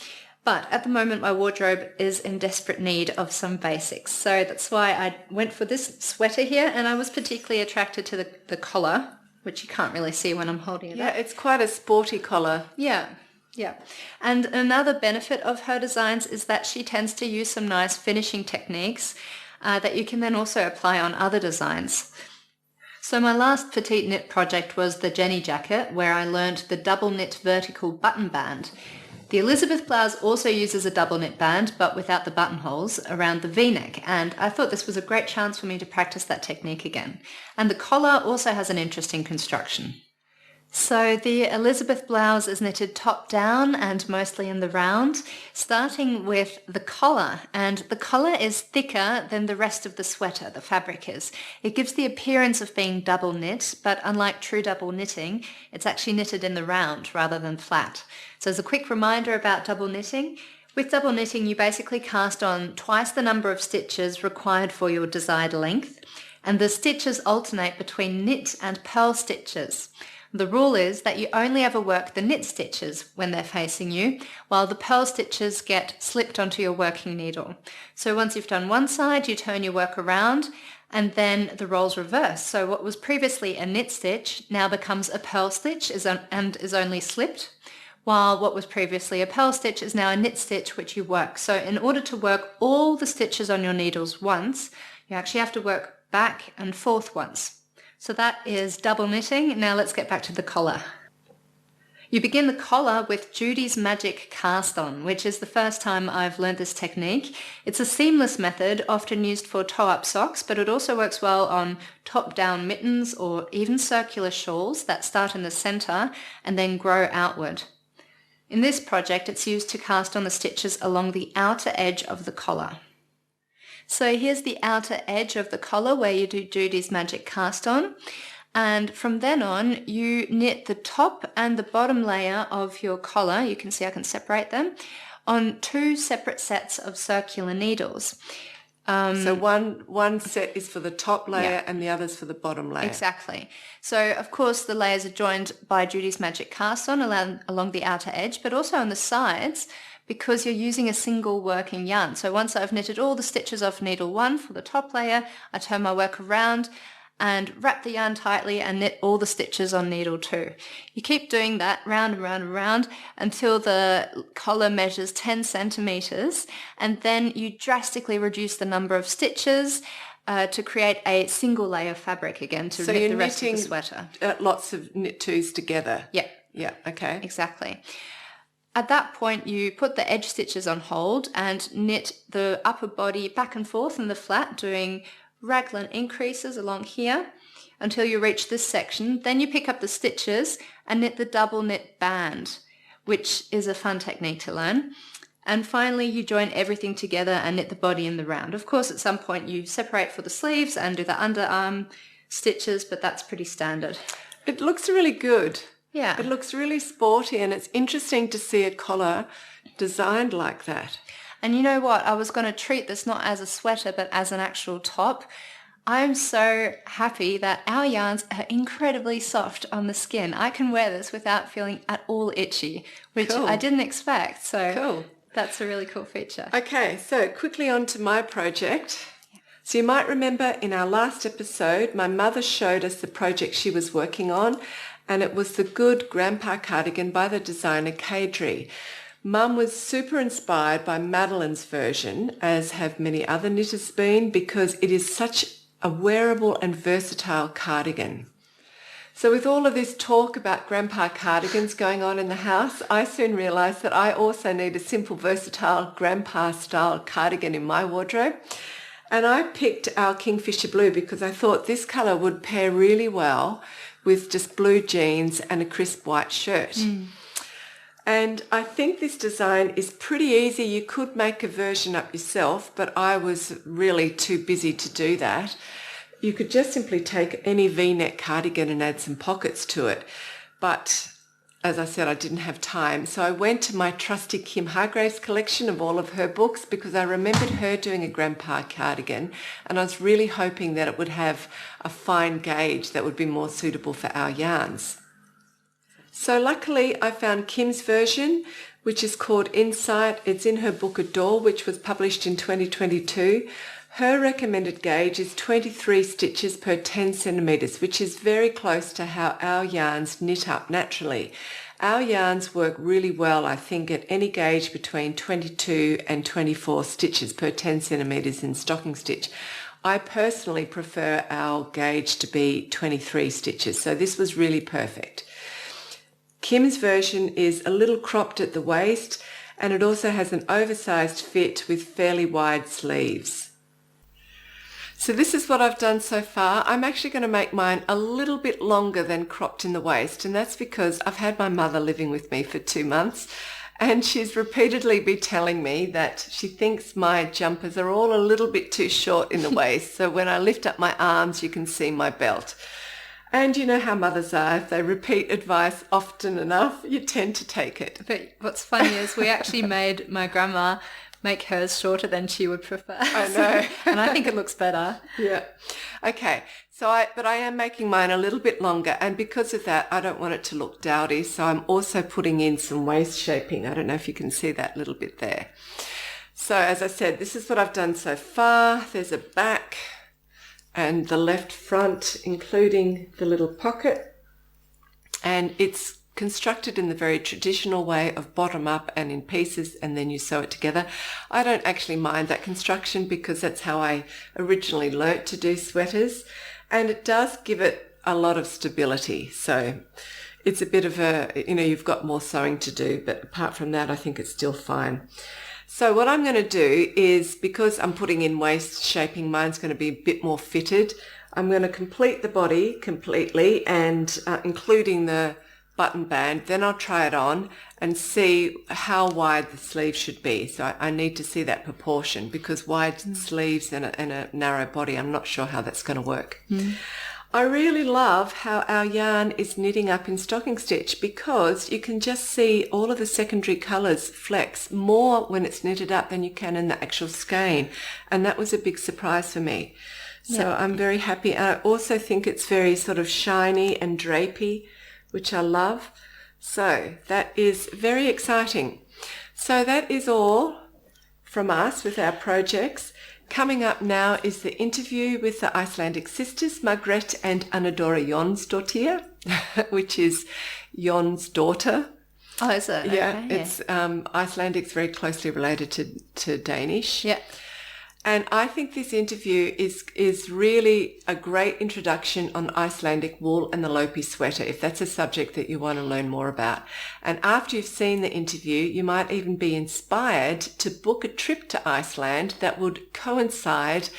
Speaker 1: But at the moment, my wardrobe is in desperate need of some basics. So that's why I went for this sweater here, and I was particularly attracted to the collar, which you can't really see when I'm holding it up.
Speaker 2: Yeah, it's quite a sporty collar.
Speaker 1: Yeah. And another benefit of her designs is that she tends to use some nice finishing techniques that you can then also apply on other designs. So my last PetiteKnit project was the Jenny jacket, where I learned the double knit vertical button band. The Elisabeth blouse also uses a double knit band, but without the buttonholes, around the V-neck, and I thought this was a great chance for me to practice that technique again. And the collar also has an interesting construction. So the Elisabeth blouse is knitted top down and mostly in the round, starting with the collar, and the collar is thicker than the rest of the sweater, the fabric is. It gives the appearance of being double knit, but unlike true double knitting, it's actually knitted in the round rather than flat. So as a quick reminder about double knitting, with double knitting you basically cast on twice the number of stitches required for your desired length, and the stitches alternate between knit and purl stitches. The rule is that you only ever work the knit stitches when they're facing you, while the purl stitches get slipped onto your working needle. So once you've done one side, you turn your work around, and then the roles reverse. So what was previously a knit stitch now becomes a purl stitch and is only slipped, while what was previously a purl stitch is now a knit stitch which you work. So in order to work all the stitches on your needles once, you actually have to work back and forth once. So that is double knitting. Now let's get back to the collar. You begin the collar with Judy's Magic Cast On, which is the first time I've learned this technique. It's a seamless method, often used for toe-up socks, but it also works well on top-down mittens or even circular shawls that start in the centre and then grow outward. In this project, it's used to cast on the stitches along the outer edge of the collar. So here's the outer edge of the collar where you do Judy's Magic Cast On, and from then on you knit the top and the bottom layer of your collar, you can see I can separate them, on two separate sets of circular needles.
Speaker 2: So one set is for the top layer and the other's for the bottom layer.
Speaker 1: Exactly. So of course the layers are joined by Judy's Magic Cast On along the outer edge, but also on the sides, because you're using a single working yarn. So once I've knitted all the stitches off needle 1 for the top layer, I turn my work around and wrap the yarn tightly and knit all the stitches on needle 2. You keep doing that round and round and round until the collar measures 10 centimetres, and then you drastically reduce the number of stitches to create a single layer of fabric again to knit the rest of the sweater.
Speaker 2: Lots of knit twos together.
Speaker 1: Yeah,
Speaker 2: okay.
Speaker 1: Exactly. At that point, you put the edge stitches on hold and knit the upper body back and forth in the flat, doing raglan increases along here until you reach this section. Then you pick up the stitches and knit the double knit band, which is a fun technique to learn. And finally, you join everything together and knit the body in the round. Of course, at some point you separate for the sleeves and do the underarm stitches, but that's pretty standard.
Speaker 2: It looks really good.
Speaker 1: Yeah.
Speaker 2: It looks really sporty, and it's interesting to see a collar designed like that.
Speaker 1: And you know what? I was going to treat this not as a sweater, but as an actual top. I'm so happy that our yarns are incredibly soft on the skin. I can wear this without feeling at all itchy, which I didn't expect. So that's a really cool feature.
Speaker 2: Okay, so quickly on to my project. So you might remember in our last episode, my mother showed us the project she was working on, and it was the Good Grandpa cardigan by the designer Kadri. Mum was super inspired by Madeline's version, as have many other knitters been, because it is such a wearable and versatile cardigan. So with all of this talk about grandpa cardigans going on in the house, I soon realised that I also need a simple, versatile grandpa-style cardigan in my wardrobe. And I picked our Kingfisher Blue because I thought this colour would pair really well with just blue jeans and a crisp white shirt. And I think this design is pretty easy. You could make a version up yourself, but I was really too busy to do that. You could just simply take any V-neck cardigan and add some pockets to it. But as I said, I didn't have time. So I went to my trusty Kim Hargreaves collection of all of her books because I remembered her doing a grandpa cardigan, and I was really hoping that it would have a fine gauge that would be more suitable for our yarns. So luckily I found Kim's version, which is called Insight. It's in her book Adore, which was published in 2022. Her recommended gauge is 23 stitches per 10 centimetres, which is very close to how our yarns knit up naturally. Our yarns work really well, I think, at any gauge between 22 and 24 stitches per 10 centimetres in stocking stitch. I personally prefer our gauge to be 23 stitches, so this was really perfect. Kim's version is a little cropped at the waist, and it also has an oversized fit with fairly wide sleeves. So this is what I've done so far. I'm actually going to make mine a little bit longer than cropped in the waist, and that's because I've had my mother living with me for 2 months, and she's repeatedly been telling me that she thinks my jumpers are all a little bit too short in the waist, so when I lift up my arms you can see my belt. And you know how mothers are, if they repeat advice often enough, you tend to take it.
Speaker 1: But what's funny is we actually made my grandma make hers shorter than she would prefer.
Speaker 2: I know.
Speaker 1: And I think it looks better.
Speaker 2: Yeah. Okay. But I am making mine a little bit longer, and because of that, I don't want it to look dowdy. So I'm also putting in some waist shaping. I don't know if you can see that little bit there. So as I said, this is what I've done so far. There's a back and the left front, including the little pocket. And it's constructed in the very traditional way of bottom up and in pieces, and then you sew it together. I don't actually mind that construction because that's how I originally learnt to do sweaters, and it does give it a lot of stability. So it's a bit of you've got more sewing to do, but apart from that, I think it's still fine. So what I'm going to do is, because I'm putting in waist shaping, mine's going to be a bit more fitted. I'm going to complete the body completely, and including the button band, then I'll try it on and see how wide the sleeve should be. So I need to see that proportion, because wide sleeves and a narrow body, I'm not sure how that's going to work. I really love how our yarn is knitting up in stocking stitch, because you can just see all of the secondary colours flex more when it's knitted up than you can in the actual skein, and that was a big surprise for me. So I'm very happy. And I also think it's very sort of shiny and drapey, which I love. So that is very exciting. So that is all from us with our projects. Coming up now is the interview with the Icelandic sisters, Margret and Anadora Jonsdottir, which is Jon's daughter.
Speaker 1: Oh, is it?
Speaker 2: Yeah,
Speaker 1: Okay,
Speaker 2: it's Icelandic's very closely related to Danish.
Speaker 1: Yeah.
Speaker 2: And I think this interview is really a great introduction on Icelandic wool and the Lopi sweater, if that's a subject that you want to learn more about. And after you've seen the interview, you might even be inspired to book a trip to Iceland that would coincide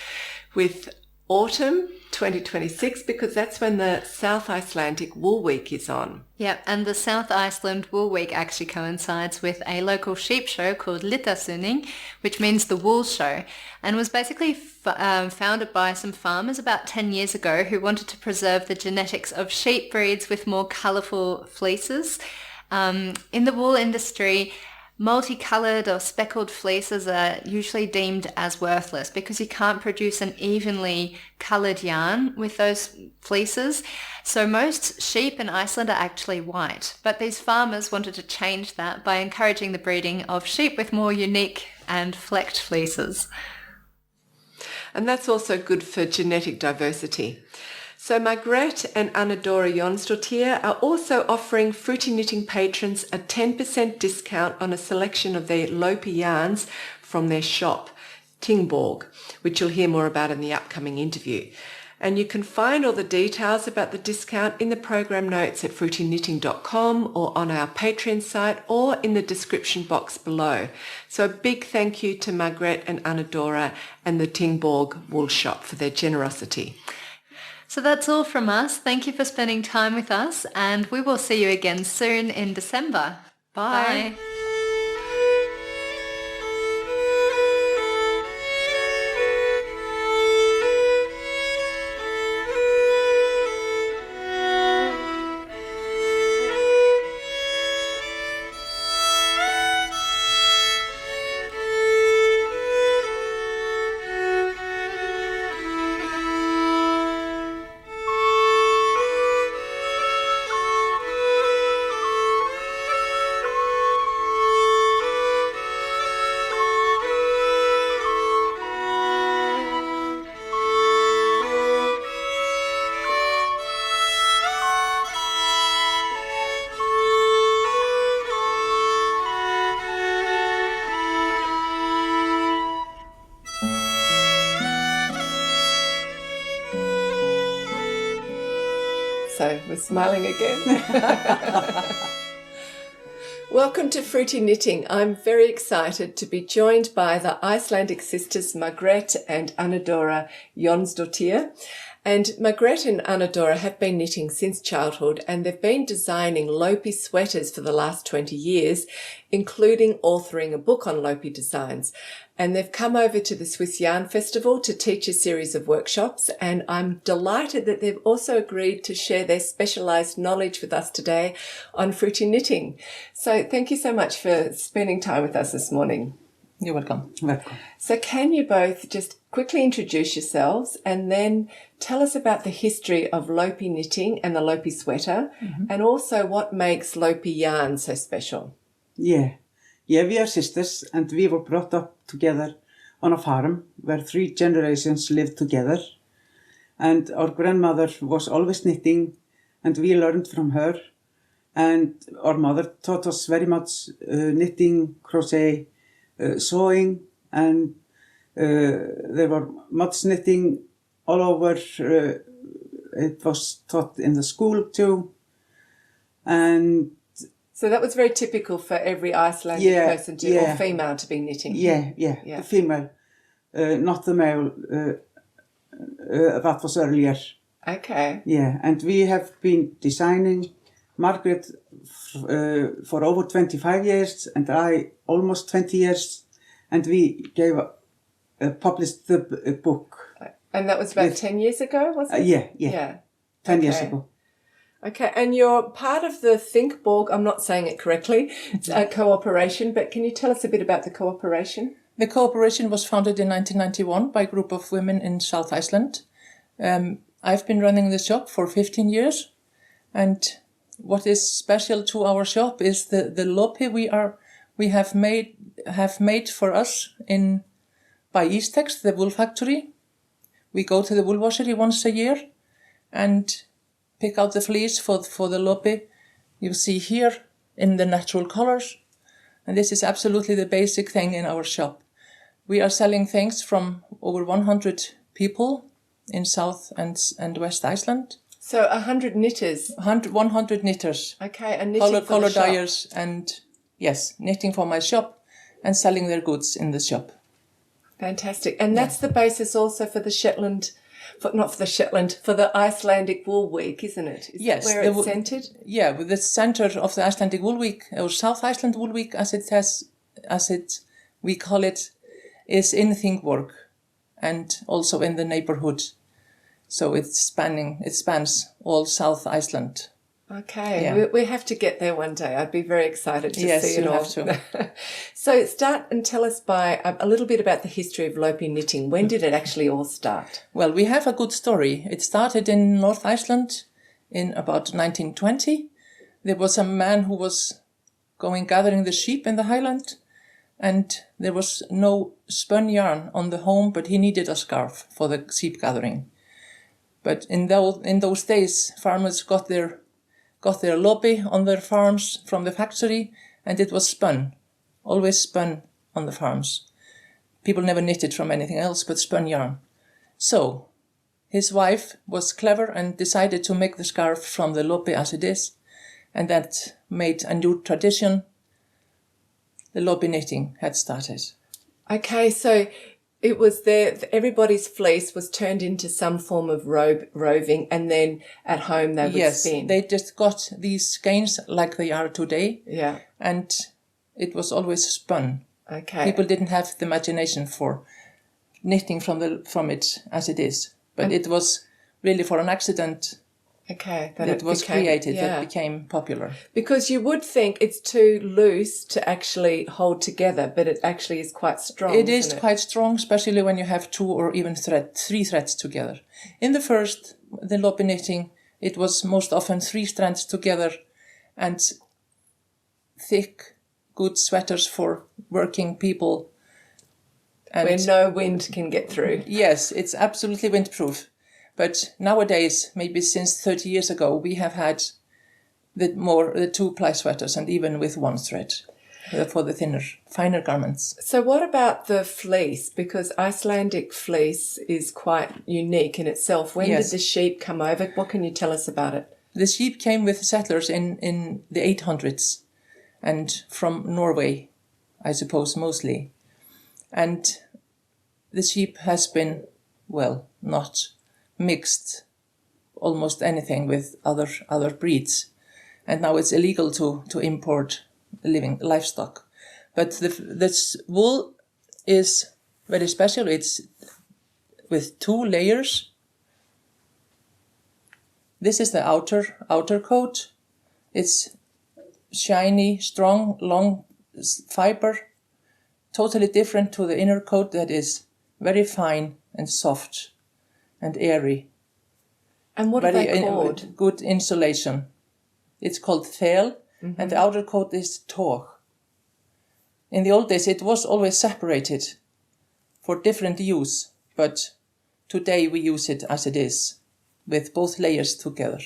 Speaker 2: with autumn 2026, because that's when the South Icelandic Wool Week is on.
Speaker 1: Yeah, and the South Iceland Wool Week actually coincides with a local sheep show called Litasynning, which means the wool show, and was basically founded by some farmers about 10 years ago who wanted to preserve the genetics of sheep breeds with more colourful fleeces. In the wool industry, multicolored or speckled fleeces are usually deemed as worthless because you can't produce an evenly colored yarn with those fleeces. So most sheep in Iceland are actually white, but these farmers wanted to change that by encouraging the breeding of sheep with more unique and flecked fleeces.
Speaker 2: And that's also good for genetic diversity. So Margrethe and Anna-Dora Jonsdottir are also offering Fruity Knitting patrons a 10% discount on a selection of their Lopi yarns from their shop, Þingborg, which you'll hear more about in the upcoming interview. And you can find all the details about the discount in the program notes at fruityknitting.com or on our Patreon site or in the description box below. So a big thank you to Margrethe and Anna-Dora and the Þingborg wool shop for their generosity.
Speaker 1: So that's all from us. Thank you for spending time with us, and we will see you again soon in December. Bye.
Speaker 2: So we're smiling again. Welcome to Fruity Knitting. I'm very excited to be joined by the Icelandic sisters Margrethe and Anna-Dora Jonsdottir. And Margrethe and Anna-Dora have been knitting since childhood, and they've been designing Lopi sweaters for the last 20 years, including authoring a book on Lopi designs. And they've come over to the Swiss Yarn Festival to teach a series of workshops, and I'm delighted that they've also agreed to share their specialised knowledge with us today on Fruity Knitting. So thank you so much for spending time with us this morning.
Speaker 11: You're welcome. Welcome.
Speaker 2: So can you both just quickly introduce yourselves and then tell us about the history of Lopi knitting and the Lopi sweater, and also what makes Lopi yarn so special?
Speaker 11: Yeah, we are sisters, and we were brought up together on a farm where 3 generations lived together. And our grandmother was always knitting, and we learned from her. And our mother taught us very much knitting, crochet, sewing, and there were much knitting all over. It was taught in the school too. And
Speaker 2: so that was very typical for every Icelandic person to, or female to be knitting.
Speaker 11: Yeah, the female, not the male. That was earlier.
Speaker 2: Okay.
Speaker 11: Yeah, and we have been designing, Margrethe for over 25 years, and I almost 20 years, and we published the book.
Speaker 2: And that was about 10 years ago, was it?
Speaker 11: Yeah. 10 years ago.
Speaker 2: Okay, and you're part of the Þingborg, I'm not saying it correctly, it's a cooperation, but can you tell us a bit about the cooperation?
Speaker 12: The cooperation was founded in 1991 by a group of women in South Iceland. I've been running the shop for 15 years, and what is special to our shop is the lopi we have made for us by Ístex, the wool factory. We go to the wool washery once a year and pick out the fleece for the lopi. You see here in the natural colors, and this is absolutely the basic thing in our shop. We are selling things from over 100 people in South and West Iceland.
Speaker 2: So 100 knitters?
Speaker 12: 100 knitters.
Speaker 2: Okay, and knitting for
Speaker 12: color
Speaker 2: the shop.
Speaker 12: dyers, and yes, knitting for my shop and selling their goods in the shop.
Speaker 2: Fantastic. And that's the basis also for the for the Icelandic Wool Week, isn't it?
Speaker 12: Yes.
Speaker 2: Where it's centred?
Speaker 12: Yeah, with the centre of the Icelandic Wool Week, or South Iceland Wool Week, we call it, is in Þingborg and also in the neighbourhood. So it spans all South Iceland.
Speaker 2: Okay,
Speaker 12: Yeah.
Speaker 2: we have to get there one day. I'd be very excited to see it
Speaker 12: you
Speaker 2: all.
Speaker 12: have to.
Speaker 2: So start and tell us by a little bit about the history of Lopi knitting. When did it actually all start?
Speaker 12: Well, we have a good story. It started in North Iceland in about 1920. There was a man who was gathering the sheep in the highland, and there was no spun yarn on the home, but he needed a scarf for the sheep gathering. But in those days, farmers got their lobby on their farms from the factory, and it was spun, always spun on the farms. People never knitted from anything else but spun yarn. So his wife was clever and decided to make the scarf from the lobby as it is, and that made a new tradition. The lobby knitting had started.
Speaker 2: Okay, so it was there, everybody's fleece was turned into some form of roving, and then at home they would spin.
Speaker 12: Yes, they just got these skeins like they are today.
Speaker 2: Yeah.
Speaker 12: And it was always spun.
Speaker 2: Okay.
Speaker 12: People didn't have the imagination for knitting from it as it is. But it was really for an accident.
Speaker 2: Okay,
Speaker 12: that it was created, that became popular.
Speaker 2: Because you would think it's too loose to actually hold together, but it actually is quite strong.
Speaker 12: It is quite strong, especially when you have 2 or even 3 threads together. In the lobby knitting, it was most often 3 strands together, and thick, good sweaters for working people.
Speaker 2: And where no wind can get through.
Speaker 12: Yes, it's absolutely windproof. But nowadays, maybe since 30 years ago, we have had the 2-ply sweaters, and even with 1 thread for the finer garments.
Speaker 2: So what about the fleece? Because Icelandic fleece is quite unique in itself. When did the sheep come over? What can you tell us about it?
Speaker 12: The sheep came with settlers in the 800s, and from Norway, I suppose, mostly. And the sheep has been, not mixed almost anything with other breeds, and now it's illegal to import living livestock. But this wool is very special. It's with 2 layers. This is the outer coat. It's shiny, strong, long fiber, totally different to the inner coat that is very fine and soft and airy.
Speaker 2: And what are they called?
Speaker 12: Good insulation. It's called Farrell, and the outer coat is Tog. In the old days, it was always separated for different use, but today we use it as it is, with both layers together.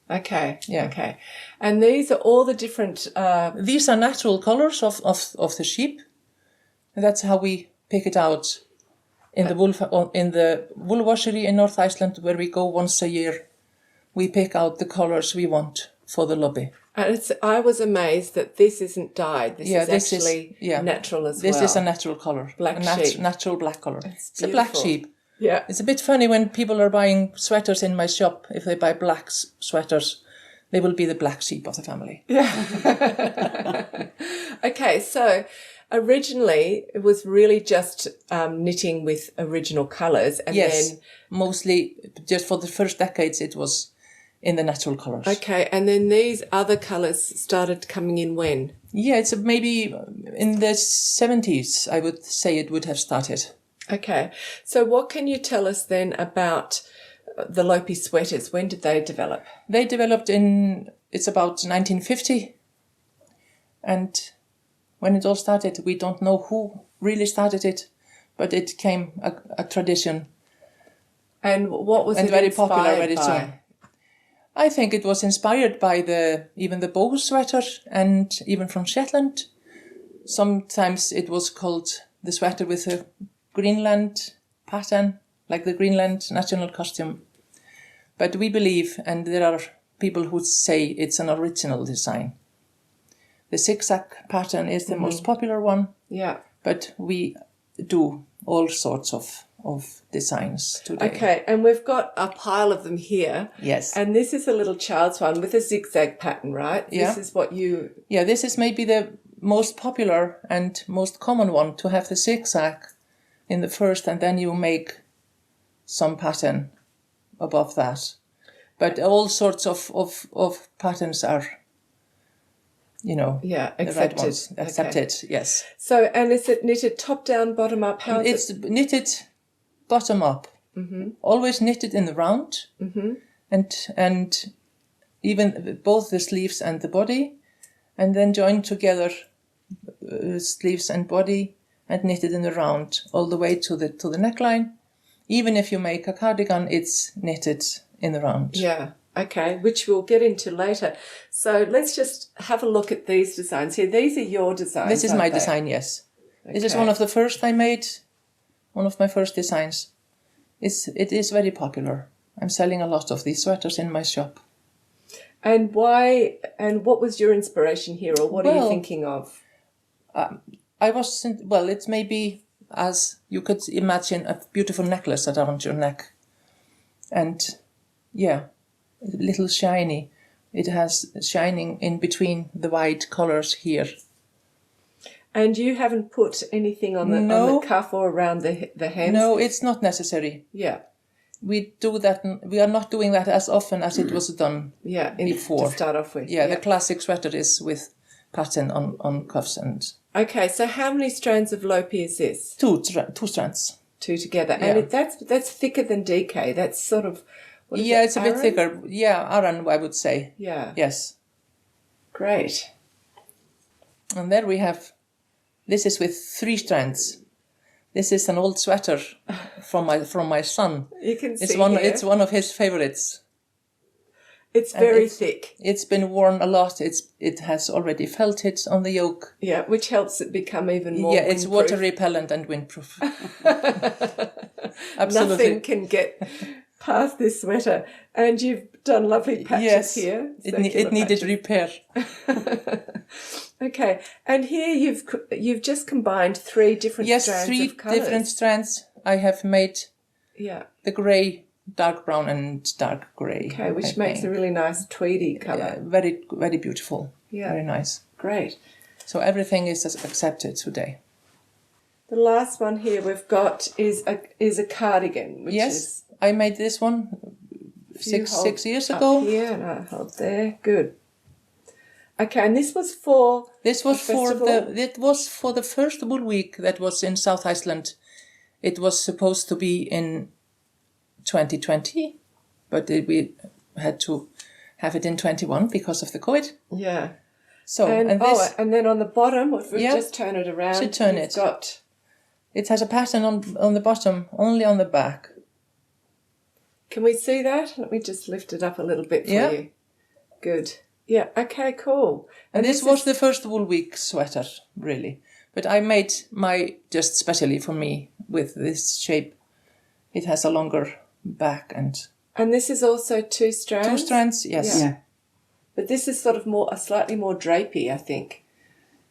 Speaker 2: Okay. Yeah. Okay. And these are all the different.
Speaker 12: These are natural colors of the sheep, and that's how we pick it out. In the wool washery in North Iceland, where we go once a year, we pick out the colours we want for the lobby.
Speaker 2: And I was amazed that this isn't dyed. This is actually natural as well.
Speaker 12: This is a natural colour.
Speaker 2: Black sheep.
Speaker 12: Natural black colour. It's a black sheep.
Speaker 2: Yeah.
Speaker 12: It's a bit funny when people are buying sweaters in my shop. If they buy black sweaters, they will be the black sheep of the family.
Speaker 2: Yeah. Okay, so originally, it was really just knitting with original colours. And then
Speaker 12: mostly just for the first decades, it was in the natural colours.
Speaker 2: Okay, and then these other colours started coming in when?
Speaker 12: Yeah, it's maybe in the 70s, I would say it would have started.
Speaker 2: Okay, so what can you tell us then about the Lopi sweaters? When did they develop?
Speaker 12: They developed it's about 1950. And when it all started, we don't know who really started it, but it came a tradition.
Speaker 2: And what was it
Speaker 12: very
Speaker 2: inspired
Speaker 12: popular very
Speaker 2: by?
Speaker 12: soon. I think it was inspired by even the boho sweater, and even from Shetland. Sometimes it was called the sweater with a Greenland pattern, like the Greenland national costume. But we believe, and there are people who say it's an original design. The zigzag pattern is the most popular one.
Speaker 2: Yeah.
Speaker 12: But we do all sorts of designs today.
Speaker 2: Okay, and we've got a pile of them here.
Speaker 12: Yes.
Speaker 2: And this is a little child's one with a zigzag pattern, right?
Speaker 12: Yeah.
Speaker 2: This is what you...
Speaker 12: Yeah, this is maybe the most popular and most common one, to have the zigzag in the first, and then you make some pattern above that. But all sorts of patterns are,
Speaker 2: accepted.
Speaker 12: the right ones. Accepted, yes.
Speaker 2: So, and is it knitted top down, bottom up? How is
Speaker 12: it? It's knitted bottom up. Mm-hmm. Always knitted in the round. Mm-hmm. And even both the sleeves and the body, and then joined together sleeves and body, and knitted in the round all the way to the neckline, even if you make a cardigan, it's knitted in the round.
Speaker 2: Yeah. Okay, which we'll get into later. So let's just have a look at these designs here. These are your designs.
Speaker 12: This is my
Speaker 2: aren't they?
Speaker 12: design, yes.
Speaker 2: Okay.
Speaker 12: This is one of the first I made, one of my first designs. It is very popular. I'm selling a lot of these sweaters in my shop.
Speaker 2: And why? And what was your inspiration here, or what are you thinking of?
Speaker 12: It's maybe, as you could imagine, a beautiful necklace around your neck. And yeah, a little shiny. It has shining in between the white colors here.
Speaker 2: And you haven't put anything on the cuff or around the hands?
Speaker 12: No, it's not necessary.
Speaker 2: Yeah.
Speaker 12: We do that. We are not doing that as often as it was done before.
Speaker 2: To start off with.
Speaker 12: Yeah, the classic sweater is with pattern on cuffs and.
Speaker 2: Okay, so how many strands of Lopi is this?
Speaker 12: Two strands.
Speaker 2: Two together,
Speaker 12: Yeah.
Speaker 2: and that's thicker than DK. That's sort of.
Speaker 12: It's a bit thicker. Yeah, Aran, I would say.
Speaker 2: Yeah.
Speaker 12: Yes.
Speaker 2: Great.
Speaker 12: And there we have. This is with 3 strands. This is an old sweater from my son.
Speaker 2: You can see
Speaker 12: It's one of his favorites.
Speaker 2: It's very thick.
Speaker 12: It's been worn a lot. It has already felted on the yoke.
Speaker 2: Yeah, which helps it become even more.
Speaker 12: Yeah, it's water repellent and windproof. Absolutely.
Speaker 2: Nothing can get past this sweater. And you've done lovely patches here.
Speaker 12: It needed repair.
Speaker 2: Okay, and here you've just combined 3 different strands of colours.
Speaker 12: 3 different strands. I have made the grey, dark brown and dark grey.
Speaker 2: Okay, which makes a really nice tweedy colour.
Speaker 12: Very, very beautiful.
Speaker 2: Yeah.
Speaker 12: Very nice.
Speaker 2: Great.
Speaker 12: So everything is accepted today.
Speaker 2: The last one here we've got is a cardigan. Which is
Speaker 12: I made this one 6 years ago.
Speaker 2: Up here, and I hold there. Good. Okay, and this was for
Speaker 12: the first wool week that was in South Iceland. It was supposed to be in 2020, but we had to have it in 21 because of the COVID.
Speaker 2: Yeah.
Speaker 12: So
Speaker 2: and then on the bottom, if we just turn it around,
Speaker 12: should turn it. It has a pattern on the bottom, only on the back.
Speaker 2: Can we see that? Let me just lift it up a little bit for you. Good. Yeah, okay, cool.
Speaker 12: And this was the first wool week sweater, really. But I made my just specially for me with this shape. It has a longer back and...
Speaker 2: And this is also 2 strands?
Speaker 12: 2 strands, yes.
Speaker 2: Yeah. But this is sort of slightly more drapey, I think.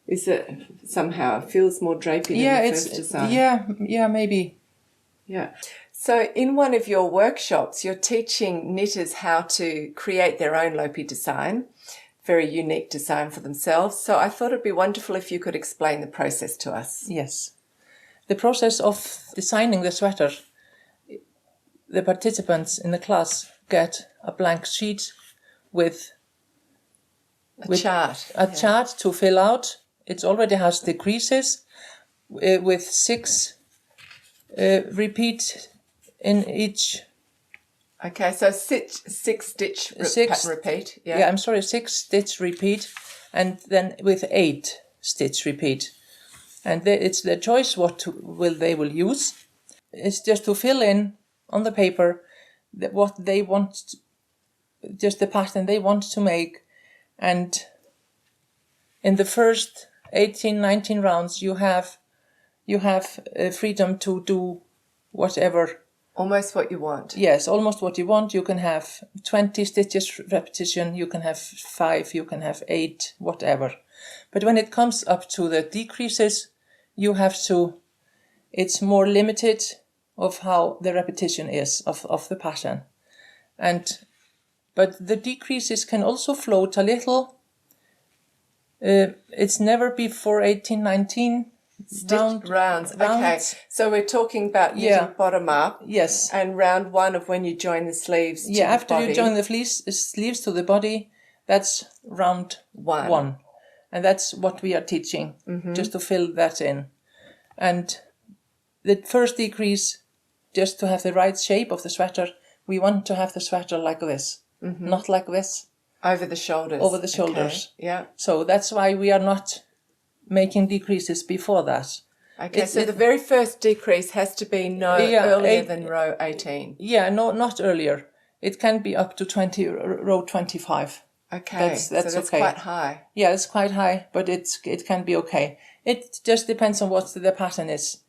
Speaker 2: Is it somehow? It feels more drapey than the first design.
Speaker 12: Yeah, maybe.
Speaker 2: Yeah. So in one of your workshops, you're teaching knitters how to create their own Lopi design, very unique design for themselves. So I thought it'd be wonderful if you could explain the process to us.
Speaker 12: Yes. The process of designing the sweater, the participants in the class get a blank sheet with
Speaker 2: a chart
Speaker 12: to fill out. It already has the creases with 6 repeat in each.
Speaker 2: Okay, so 6 stitch pattern repeat.
Speaker 12: Yeah, I'm sorry, 6 stitch repeat, and then with 8 stitch repeat. And it's their choice they will use. It's just to fill in on the paper what they want, just the pattern they want to make. And in the first 18, 19 rounds, you have freedom to do whatever.
Speaker 2: Almost what you want.
Speaker 12: Yes, almost what you want. You can have 20 stitches repetition, you can have 5, you can have 8, whatever. But when it comes up to the decreases, you have to, it's more limited of how the repetition is of the pattern. But the decreases can also float a little. It's never before 18, 19
Speaker 2: rounds. Okay, so we're talking about knitting bottom up.
Speaker 12: Yes.
Speaker 2: And round 1 of when you join the sleeves to the
Speaker 12: after
Speaker 2: body.
Speaker 12: you join the sleeves to the body, that's round 1. And that's what we are teaching, just to fill that in. And the first decrease, just to have the right shape of the sweater, we want to have the sweater like this, not like this.
Speaker 2: Over the shoulders.
Speaker 12: Over the shoulders.
Speaker 2: Okay. Yeah.
Speaker 12: So that's why we are not making decreases before that.
Speaker 2: Okay, so the very first decrease has to be earlier than row 18.
Speaker 12: Yeah, no, not earlier. It can be up to row 25.
Speaker 2: Okay, so that's
Speaker 12: okay.
Speaker 2: quite high.
Speaker 12: Yeah, it's quite high, but it can be okay. It just depends on what the pattern is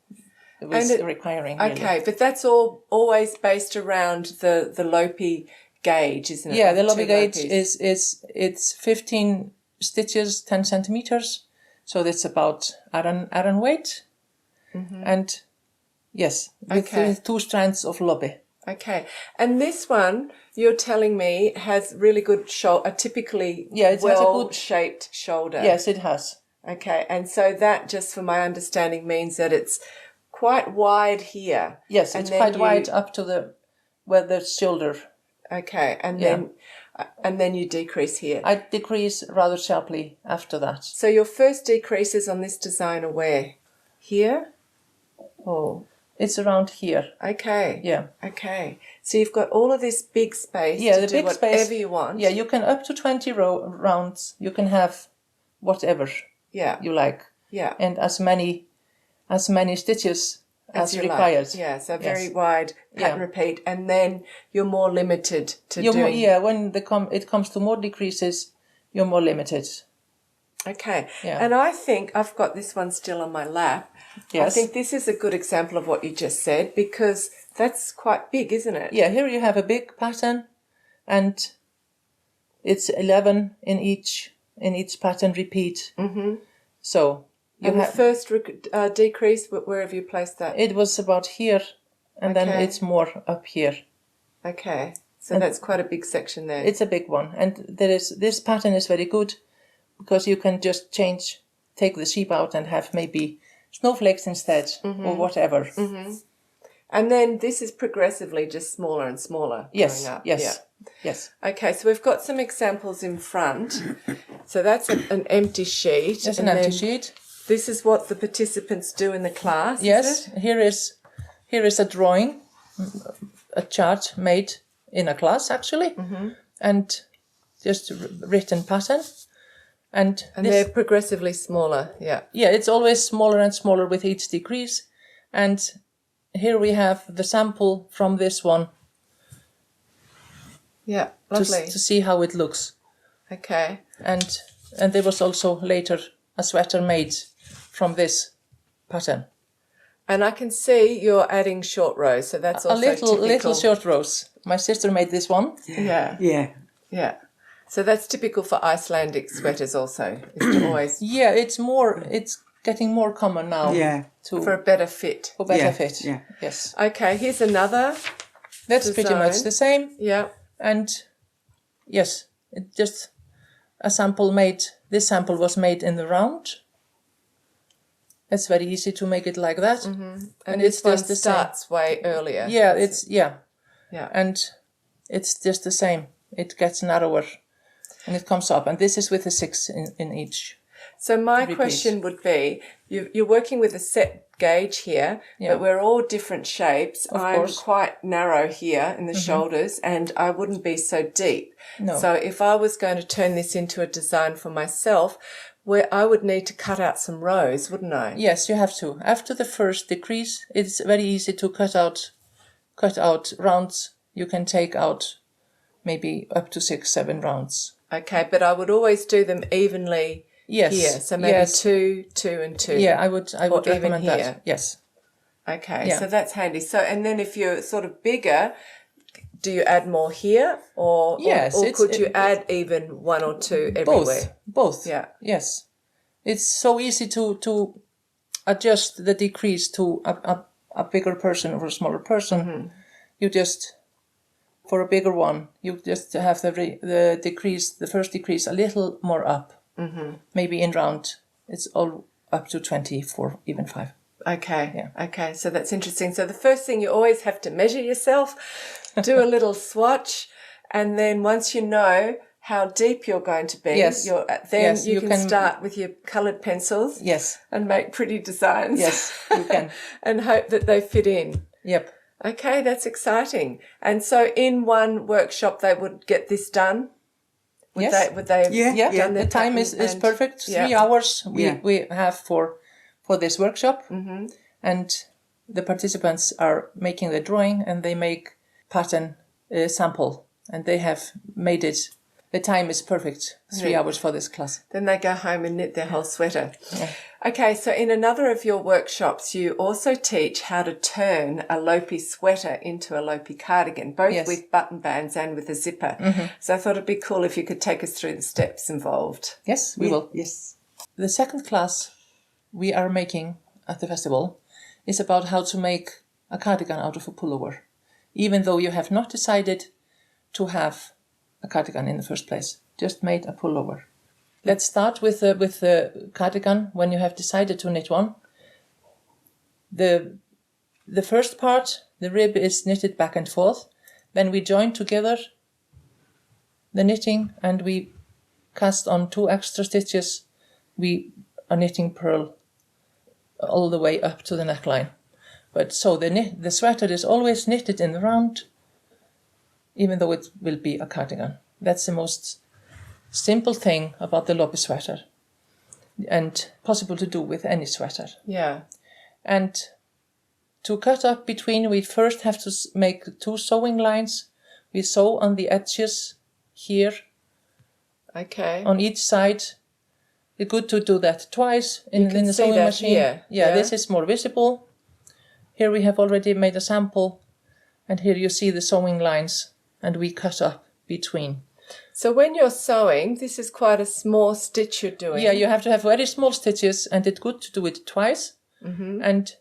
Speaker 12: requiring. Really.
Speaker 2: Okay, but that's always based around the Lopi gauge, isn't it?
Speaker 12: Yeah, the Lopi gauge it's 15 stitches, 10 centimeters. So that's about Aran weight. And yes, with 2 strands of Lopi.
Speaker 2: Okay, and this one you're telling me has really good a typically well-shaped shoulder.
Speaker 12: Yes, it has.
Speaker 2: Okay, and so that, just for my understanding, means that it's quite wide here.
Speaker 12: Yes, it's quite wide up to where the shoulder.
Speaker 2: Okay, and then you decrease here.
Speaker 12: I decrease rather sharply after that.
Speaker 2: So your first decreases on this design are where? Here? Oh.
Speaker 12: It's around here.
Speaker 2: Okay.
Speaker 12: Yeah.
Speaker 2: Okay. So you've got all of this big space to do whatever you want.
Speaker 12: Yeah, you can up to 20 rounds. You can have whatever you like.
Speaker 2: Yeah.
Speaker 12: And as many stitches as required.
Speaker 2: Like. Yeah, so very wide pattern repeat, and then you're more limited to doing...
Speaker 12: when it comes to more decreases, you're more limited.
Speaker 2: Okay.
Speaker 12: Yeah.
Speaker 2: And I think I've got this one still on my lap.
Speaker 12: Yes.
Speaker 2: I think this is a good example of what you just said, because that's quite big, isn't it?
Speaker 12: Yeah, here you have a big pattern, and it's 11 in each pattern repeat.
Speaker 2: Mm-hmm.
Speaker 12: So
Speaker 2: the first decrease, where have you placed that?
Speaker 12: It was about here, and then it's more up here.
Speaker 2: Okay, so that's quite a big section there.
Speaker 12: It's a big one, and this pattern is very good because you can just take the sheep out and have maybe snowflakes instead, or whatever.
Speaker 2: Mm-hmm. And then this is progressively just smaller and smaller going up.
Speaker 12: Yes.
Speaker 2: Okay, so we've got some examples in front. So that's an empty sheet.
Speaker 12: That's an empty sheet.
Speaker 2: This is what the participants do in the class.
Speaker 12: Yes,
Speaker 2: is it?
Speaker 12: here is a drawing, a chart made in a class actually, and just written pattern. And
Speaker 2: they're progressively smaller, yeah.
Speaker 12: Yeah, it's always smaller and smaller with each decrease. And here we have the sample from this one.
Speaker 2: Yeah, lovely.
Speaker 12: To see how it looks.
Speaker 2: Okay.
Speaker 12: And there was also later a sweater made from this pattern.
Speaker 2: And I can see you're adding short rows, so that's also
Speaker 12: little short rows. My sister made this one.
Speaker 2: Yeah. So that's typical for Icelandic sweaters also. Is to always
Speaker 12: it's getting more common now.
Speaker 11: Yeah.
Speaker 2: For a better fit.
Speaker 12: For better fit. Yeah. Yes.
Speaker 2: Okay, here's another.
Speaker 12: That's pretty much the same.
Speaker 2: Yeah.
Speaker 12: And yes, it just a sample made. This sample was made in the round. It's very easy to make it like that.
Speaker 2: Mm-hmm. And it's just the starts way earlier.
Speaker 12: Yeah, and it's just the same. It gets narrower. And it comes up, and this is with a 6 in each.
Speaker 2: So my question would be, you're working with a set gauge here, but we're all different shapes. I'm quite narrow here in the shoulders, and I wouldn't be so deep.
Speaker 12: No.
Speaker 2: So if I was going to turn this into a design for myself, where I would need to cut out some rows, wouldn't I?
Speaker 12: Yes, you have to. After the first decrease, it's very easy to cut out rounds. You can take out maybe up to 6-7 rounds.
Speaker 2: Okay, but I would always do them evenly here. So maybe 2, 2 and 2.
Speaker 12: Yeah, I would recommend that. Yes.
Speaker 2: Okay, so that's handy. So, and then if you're sort of bigger, do you add more here or could you add even 1 or 2 everywhere?
Speaker 12: Both.
Speaker 2: Yeah.
Speaker 12: Yes. It's so easy to adjust the decrease to a bigger person or a smaller person. Mm-hmm. You just... For a bigger one, you just have the decrease, the first decrease, a little more up. Mm-hmm. Maybe in round, it's all up to 24, even 5.
Speaker 2: Okay. Yeah. Okay. So that's interesting. So the first thing, you always have to measure yourself, do a little swatch, and then once you know how deep you're going to be, you can start with your coloured pencils.
Speaker 12: Yes.
Speaker 2: And make pretty designs.
Speaker 12: Yes, you can.
Speaker 2: And hope that they fit in.
Speaker 12: Yep.
Speaker 2: Okay, that's exciting. And so in one workshop they would get this done? Would they
Speaker 12: The time is perfect. 3 hours we have for for this workshop. And the participants are making the drawing, and they make pattern sample, and they have made it. The time is perfect, 3 hours for this class.
Speaker 2: Then they go home and knit their whole sweater.
Speaker 12: Yeah.
Speaker 2: Okay, so in another of your workshops, you also teach how to turn a Lopi sweater into a Lopi cardigan, both with button bands and with a zipper. So I thought it'd be cool if you could take us through the steps involved.
Speaker 12: Yes, we will.
Speaker 11: Yes.
Speaker 12: The second class we are making at the festival is about how to make a cardigan out of a pullover, even though you have not decided to have a cardigan in the first place, just made a pullover. Let's start with the cardigan when you have decided to knit one. The first part, the rib is knitted back and forth. Then we join together the knitting and we cast on 2 extra stitches. We are knitting purl all the way up to the neckline. But so the sweater is always knitted in the round, even though it will be a cardigan. That's the most simple thing about the Lopi sweater, and possible to do with any sweater.
Speaker 2: Yeah.
Speaker 12: And to cut up between, we first have to make 2 sewing lines. We sew on the edges here.
Speaker 2: Okay.
Speaker 12: On each side. It's good to do that twice in the sewing machine.
Speaker 2: Here.
Speaker 12: Yeah, this is more visible. Here we have already made a sample, and here you see the sewing lines, and we cut up between.
Speaker 2: So when you're sewing, this is quite a small stitch you're doing.
Speaker 12: Yeah, you have to have very small stitches, and it's good to do it twice. And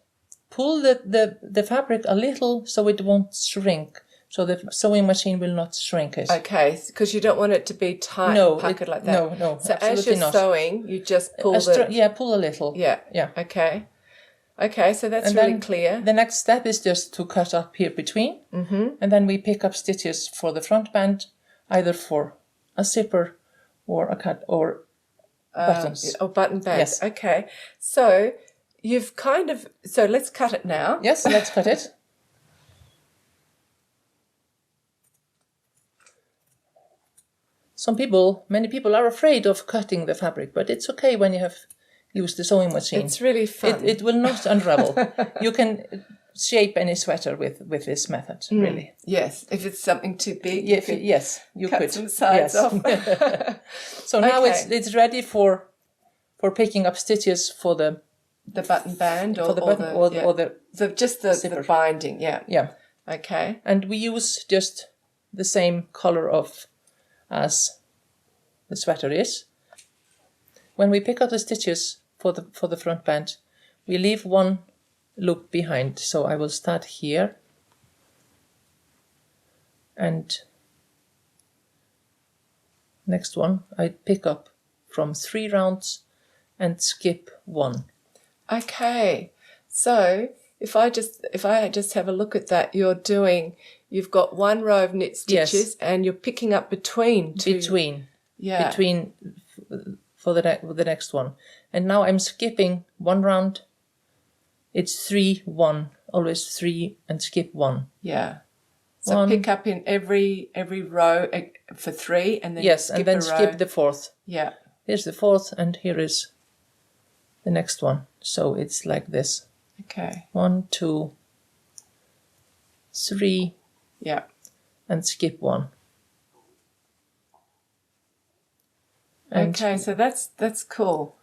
Speaker 12: pull the fabric a little so it won't shrink. So the sewing machine will not shrink it.
Speaker 2: Okay, because you don't want it to be tight, puckered like that.
Speaker 12: No,
Speaker 2: so
Speaker 12: absolutely
Speaker 2: as you're
Speaker 12: not.
Speaker 2: Sewing, you just pull
Speaker 12: pull a little.
Speaker 2: Yeah. Okay. Okay, so that's
Speaker 12: and
Speaker 2: really
Speaker 12: then
Speaker 2: clear.
Speaker 12: The next step is just to cut up here between, and then we pick up stitches for the front band, either for a zipper or a cut or buttons.
Speaker 2: Or button bands.
Speaker 12: Yes.
Speaker 2: Okay, so you've so let's cut it now.
Speaker 12: Yes, let's cut it. Many people are afraid of cutting the fabric, but it's okay when you have used the sewing machine.
Speaker 2: It's really fun.
Speaker 12: It will not unravel. You can shape any sweater with this method, really.
Speaker 2: Yes, if it's something too big,
Speaker 12: you
Speaker 2: cut
Speaker 12: could
Speaker 2: some sides off.
Speaker 12: So now it's ready for picking up stitches for the
Speaker 2: button band
Speaker 12: or the
Speaker 2: so just the binding.
Speaker 12: Yeah.
Speaker 2: Okay.
Speaker 12: And we use just the same color as the sweater is. When we pick up the stitches for the front band, we leave one loop behind. So I will start here, and next one I pick up from 3 rounds and skip 1.
Speaker 2: Okay, so if I just have a look at that, you've got 1 row of knit stitches, and you're picking up between
Speaker 12: for the next one. And now I'm skipping 1 round. It's 3, 1, always 3 and skip 1.
Speaker 2: Yeah. So pick up in every row for 3 and then
Speaker 12: skip the 4th.
Speaker 2: Yeah.
Speaker 12: Here's the 4th and here is the next one. So it's like this.
Speaker 2: Okay.
Speaker 12: 1, 2, 3.
Speaker 2: Yeah.
Speaker 12: And skip 1.
Speaker 2: Okay, so that's cool.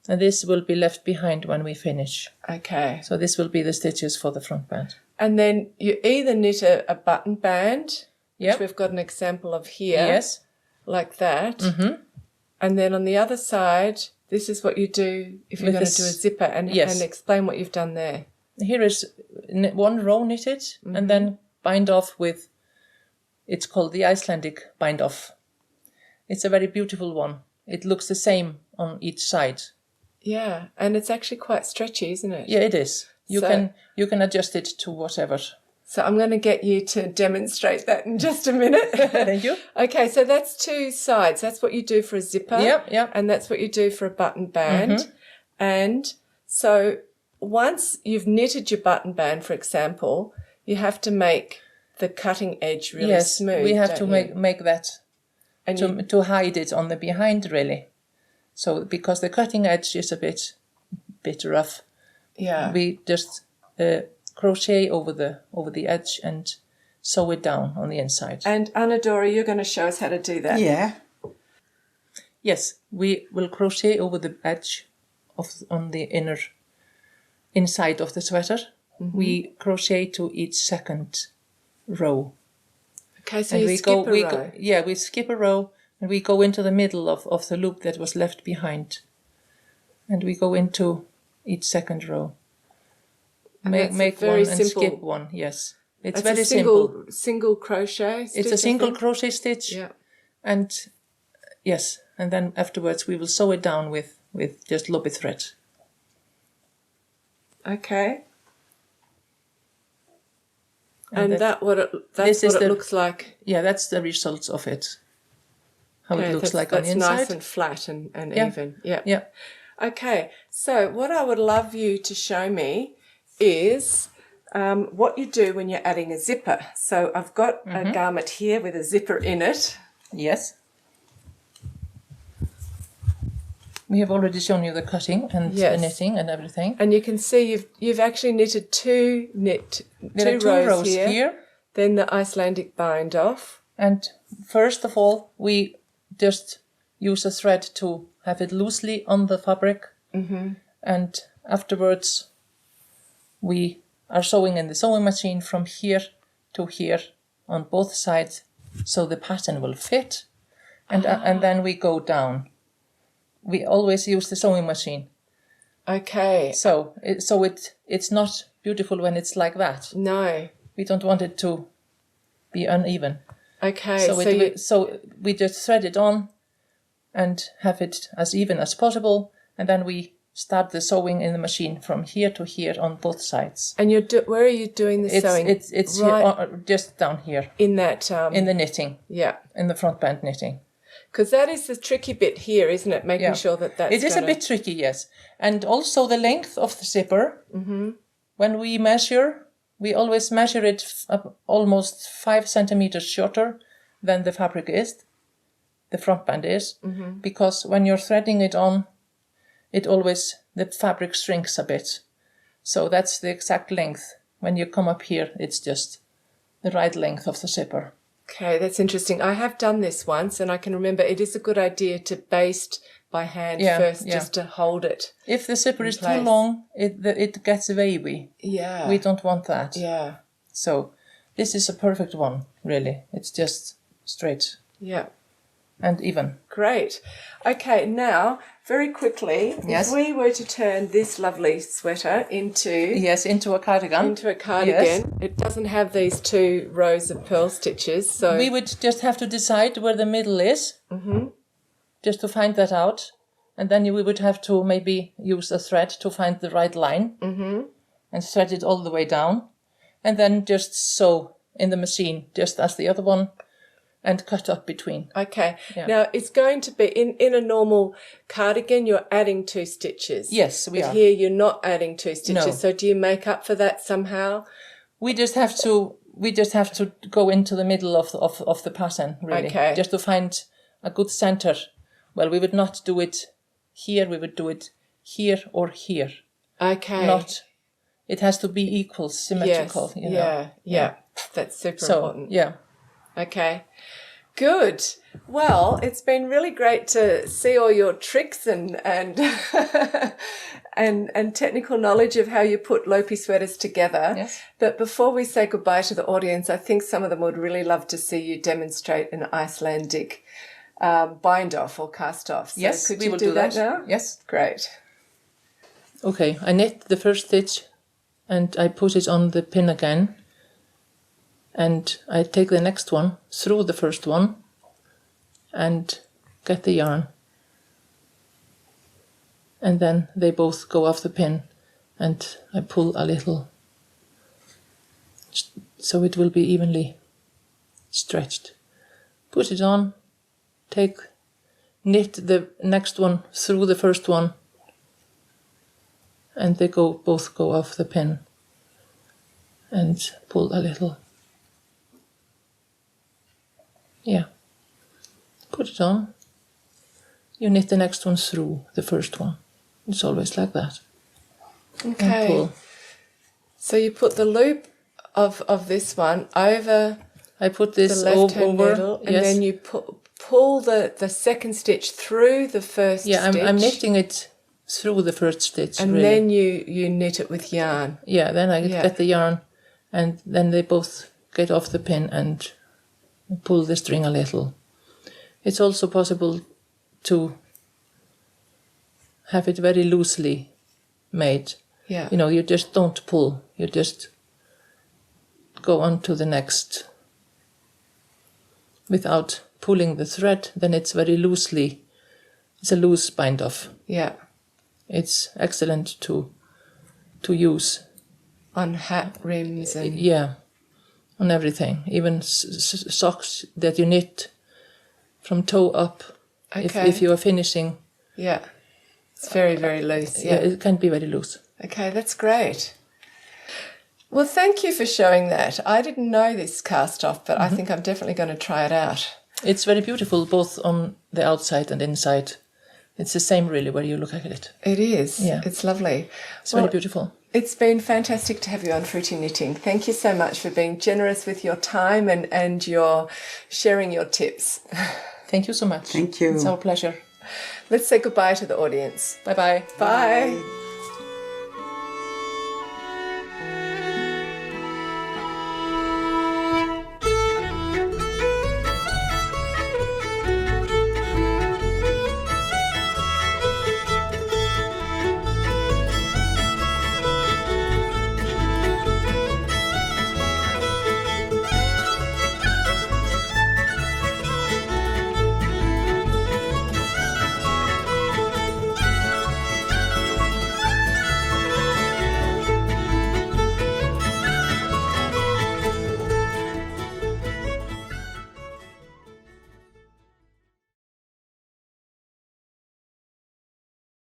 Speaker 12: And this will be left behind when we finish.
Speaker 2: Okay.
Speaker 12: So this will be the stitches for the front band.
Speaker 2: And then you either knit a button band, which we've got an example of here.
Speaker 12: Yes.
Speaker 2: Like that.
Speaker 12: Mm-hmm.
Speaker 2: And then on the other side, this is what you do if you're going to do a zipper, and explain what you've done there.
Speaker 12: Here is 1 row knitted, and then bind off with, it's called the Icelandic bind off. It's a very beautiful one. It looks the same on each side.
Speaker 2: Yeah, and it's actually quite stretchy, isn't it?
Speaker 12: Yeah, it is. You can adjust it to whatever.
Speaker 2: So I'm going to get you to demonstrate that in just a minute.
Speaker 12: Thank you.
Speaker 2: Okay, so that's 2 sides. That's what you do for a zipper.
Speaker 12: Yep.
Speaker 2: And that's what you do for a button band.
Speaker 12: Mm-hmm.
Speaker 2: And so once you've knitted your button band, for example, you have to make the cutting edge really smooth.
Speaker 12: Yes, we have to make that to hide it on the behind, really. So because the cutting edge is a bit bit rough,
Speaker 2: Yeah.
Speaker 12: we just crochet over the edge and sew it down on the inside.
Speaker 2: And Anna-Dora, you're going to show us how to do that.
Speaker 11: Yeah.
Speaker 12: Yes, we will crochet over the edge on the inner inside of the sweater.
Speaker 2: Mm-hmm.
Speaker 12: We crochet to each second row.
Speaker 2: Okay, so
Speaker 12: And
Speaker 2: you skip a row.
Speaker 12: We skip a row and we go into the middle of the loop that was left behind. And we go into each second row. Make
Speaker 2: very
Speaker 12: one and
Speaker 2: simple-
Speaker 12: skip one, yes. It's
Speaker 2: It's
Speaker 12: very
Speaker 2: a
Speaker 12: simple.
Speaker 2: single crochet stitch,
Speaker 12: It's a
Speaker 2: I
Speaker 12: single
Speaker 2: think.
Speaker 12: crochet stitch.
Speaker 2: Yeah.
Speaker 12: And yes, and then afterwards we will sew it down with just lobby thread.
Speaker 2: Okay. And
Speaker 12: this
Speaker 2: that's what
Speaker 12: is
Speaker 2: it looks like.
Speaker 12: Yeah, that's the result of it. How
Speaker 2: Okay,
Speaker 12: it looks
Speaker 2: that's,
Speaker 12: like on the
Speaker 2: that's
Speaker 12: inside.
Speaker 2: nice and flat and
Speaker 12: Yeah.
Speaker 2: even. Yeah.
Speaker 12: Yeah.
Speaker 2: Okay, so what I would love you to show me is what you do when you're adding a zipper. So I've got a garment here with a zipper in it.
Speaker 12: Yes. We have already shown you the cutting and
Speaker 2: Yes.
Speaker 12: the knitting and everything.
Speaker 2: And you can see you've actually knitted two
Speaker 12: There are two rows here.
Speaker 2: Then the Icelandic bind off.
Speaker 12: And first of all, we just use a thread to have it loosely on the fabric.
Speaker 2: Mm-hmm.
Speaker 12: And afterwards, we are sewing in the sewing machine from here to here on both sides, so the pattern will fit. And then we go down. We always use the sewing machine.
Speaker 2: Okay.
Speaker 12: So it's not beautiful when it's like that.
Speaker 2: No.
Speaker 12: We don't want it to be uneven.
Speaker 2: Okay.
Speaker 12: So we just thread it on and have it as even as possible, and then we start the sewing in the machine from here to here on both sides.
Speaker 2: And where are you doing the sewing?
Speaker 12: It's
Speaker 2: right
Speaker 12: here, just down here
Speaker 2: in that
Speaker 12: in the knitting.
Speaker 2: Yeah.
Speaker 12: In the front band knitting.
Speaker 2: Because that is the tricky bit here, isn't it? Making sure that's
Speaker 12: It is a bit tricky, yes. And also the length of the zipper.
Speaker 2: Mm-hmm.
Speaker 12: When we measure, we always measure it almost 5 centimeters shorter than the fabric is, the front band is, because when you're threading it on, the fabric shrinks a bit. So that's the exact length. When you come up here, it's just the right length of the zipper.
Speaker 2: Okay, that's interesting. I have done this once, and I can remember it is a good idea to baste by hand first, just to hold it.
Speaker 12: If the zipper is
Speaker 2: place.
Speaker 12: too long, it gets wavy.
Speaker 2: Yeah.
Speaker 12: We don't want that.
Speaker 2: Yeah.
Speaker 12: So this is a perfect one, really. It's just straight.
Speaker 2: Yeah.
Speaker 12: And even.
Speaker 2: Great. Okay, now, very quickly,
Speaker 12: Yes.
Speaker 2: if we were to turn this lovely sweater into
Speaker 12: a cardigan.
Speaker 2: Yes. It doesn't have these 2 rows of purl stitches, so
Speaker 12: We would just have to decide where the middle is, just to find that out. And then we would have to maybe use a thread to find the right line and thread it all the way down. And then just sew in the machine, just as the other one, and cut up between.
Speaker 2: Okay.
Speaker 12: Yeah.
Speaker 2: Now, it's going to be, in a normal cardigan, you're adding 2 stitches.
Speaker 12: Yes, we
Speaker 2: but
Speaker 12: are.
Speaker 2: here you're not adding 2 stitches.
Speaker 12: No.
Speaker 2: So do you make up for that somehow?
Speaker 12: We just have to go into the middle of the pattern, really.
Speaker 2: Okay.
Speaker 12: Just to find a good center. Well, we would not do it here, we would do it here or here.
Speaker 2: Okay.
Speaker 12: It has to be equal, symmetrical.
Speaker 2: Yes.
Speaker 12: You know?
Speaker 2: Yeah. That's super important.
Speaker 12: Yeah.
Speaker 2: Okay. Good. Well, it's been really great to see all your tricks and and technical knowledge of how you put Lopi sweaters together.
Speaker 12: Yes.
Speaker 2: But before we say goodbye to the audience, I think some of them would really love to see you demonstrate an Icelandic bind off or cast off. So
Speaker 12: Yes,
Speaker 2: could
Speaker 12: we
Speaker 2: you
Speaker 12: will
Speaker 2: do that
Speaker 12: that
Speaker 2: now?
Speaker 12: Yes.
Speaker 2: Great.
Speaker 12: Okay, I knit the first stitch and I put it on the pin again. And I take the next one through the first one and get the yarn. And then they both go off the pin and I pull a little so it will be evenly stretched. Put it on, knit the next one through the first one and they both go off the pin and pull a little. Yeah, put it on. You knit the next one through the first one. It's always like that.
Speaker 2: Okay.
Speaker 12: and pull.
Speaker 2: So you put the loop of this one over
Speaker 12: I put this
Speaker 2: the left-hand
Speaker 12: over,
Speaker 2: needle, and
Speaker 12: yes.
Speaker 2: then you pull the second stitch through the first
Speaker 12: Yeah,
Speaker 2: stitch.
Speaker 12: I'm knitting it through the first stitch.
Speaker 2: And
Speaker 12: really.
Speaker 2: then you knit it with yarn.
Speaker 12: Yeah, then I get the yarn, and then they both get off the pin and pull the string a little. It's also possible to have it very loosely made.
Speaker 2: Yeah.
Speaker 12: You know, you just don't pull. You just go on to the next without pulling the thread. Then it's very loosely. It's a loose bind off.
Speaker 2: Yeah.
Speaker 12: It's excellent to use
Speaker 2: on hat rims and
Speaker 12: on everything, even socks that you knit from toe up.
Speaker 2: Okay.
Speaker 12: If you are finishing.
Speaker 2: Yeah, it's very, very loose. Yeah,
Speaker 12: it can be very loose.
Speaker 2: Okay, that's great. Well, thank you for showing that. I didn't know this cast off, but I think I'm definitely going to try it out.
Speaker 12: It's very beautiful, both on the outside and inside. It's the same, really, where you look at it.
Speaker 2: It is.
Speaker 12: Yeah.
Speaker 2: It's lovely.
Speaker 12: It's very beautiful.
Speaker 2: It's been fantastic to have you on Fruity Knitting. Thank you so much for being generous with your time and your sharing your tips.
Speaker 12: Thank you so much.
Speaker 11: Thank you.
Speaker 12: It's our pleasure.
Speaker 2: Let's say goodbye to the audience.
Speaker 12: Bye-bye.
Speaker 2: Bye.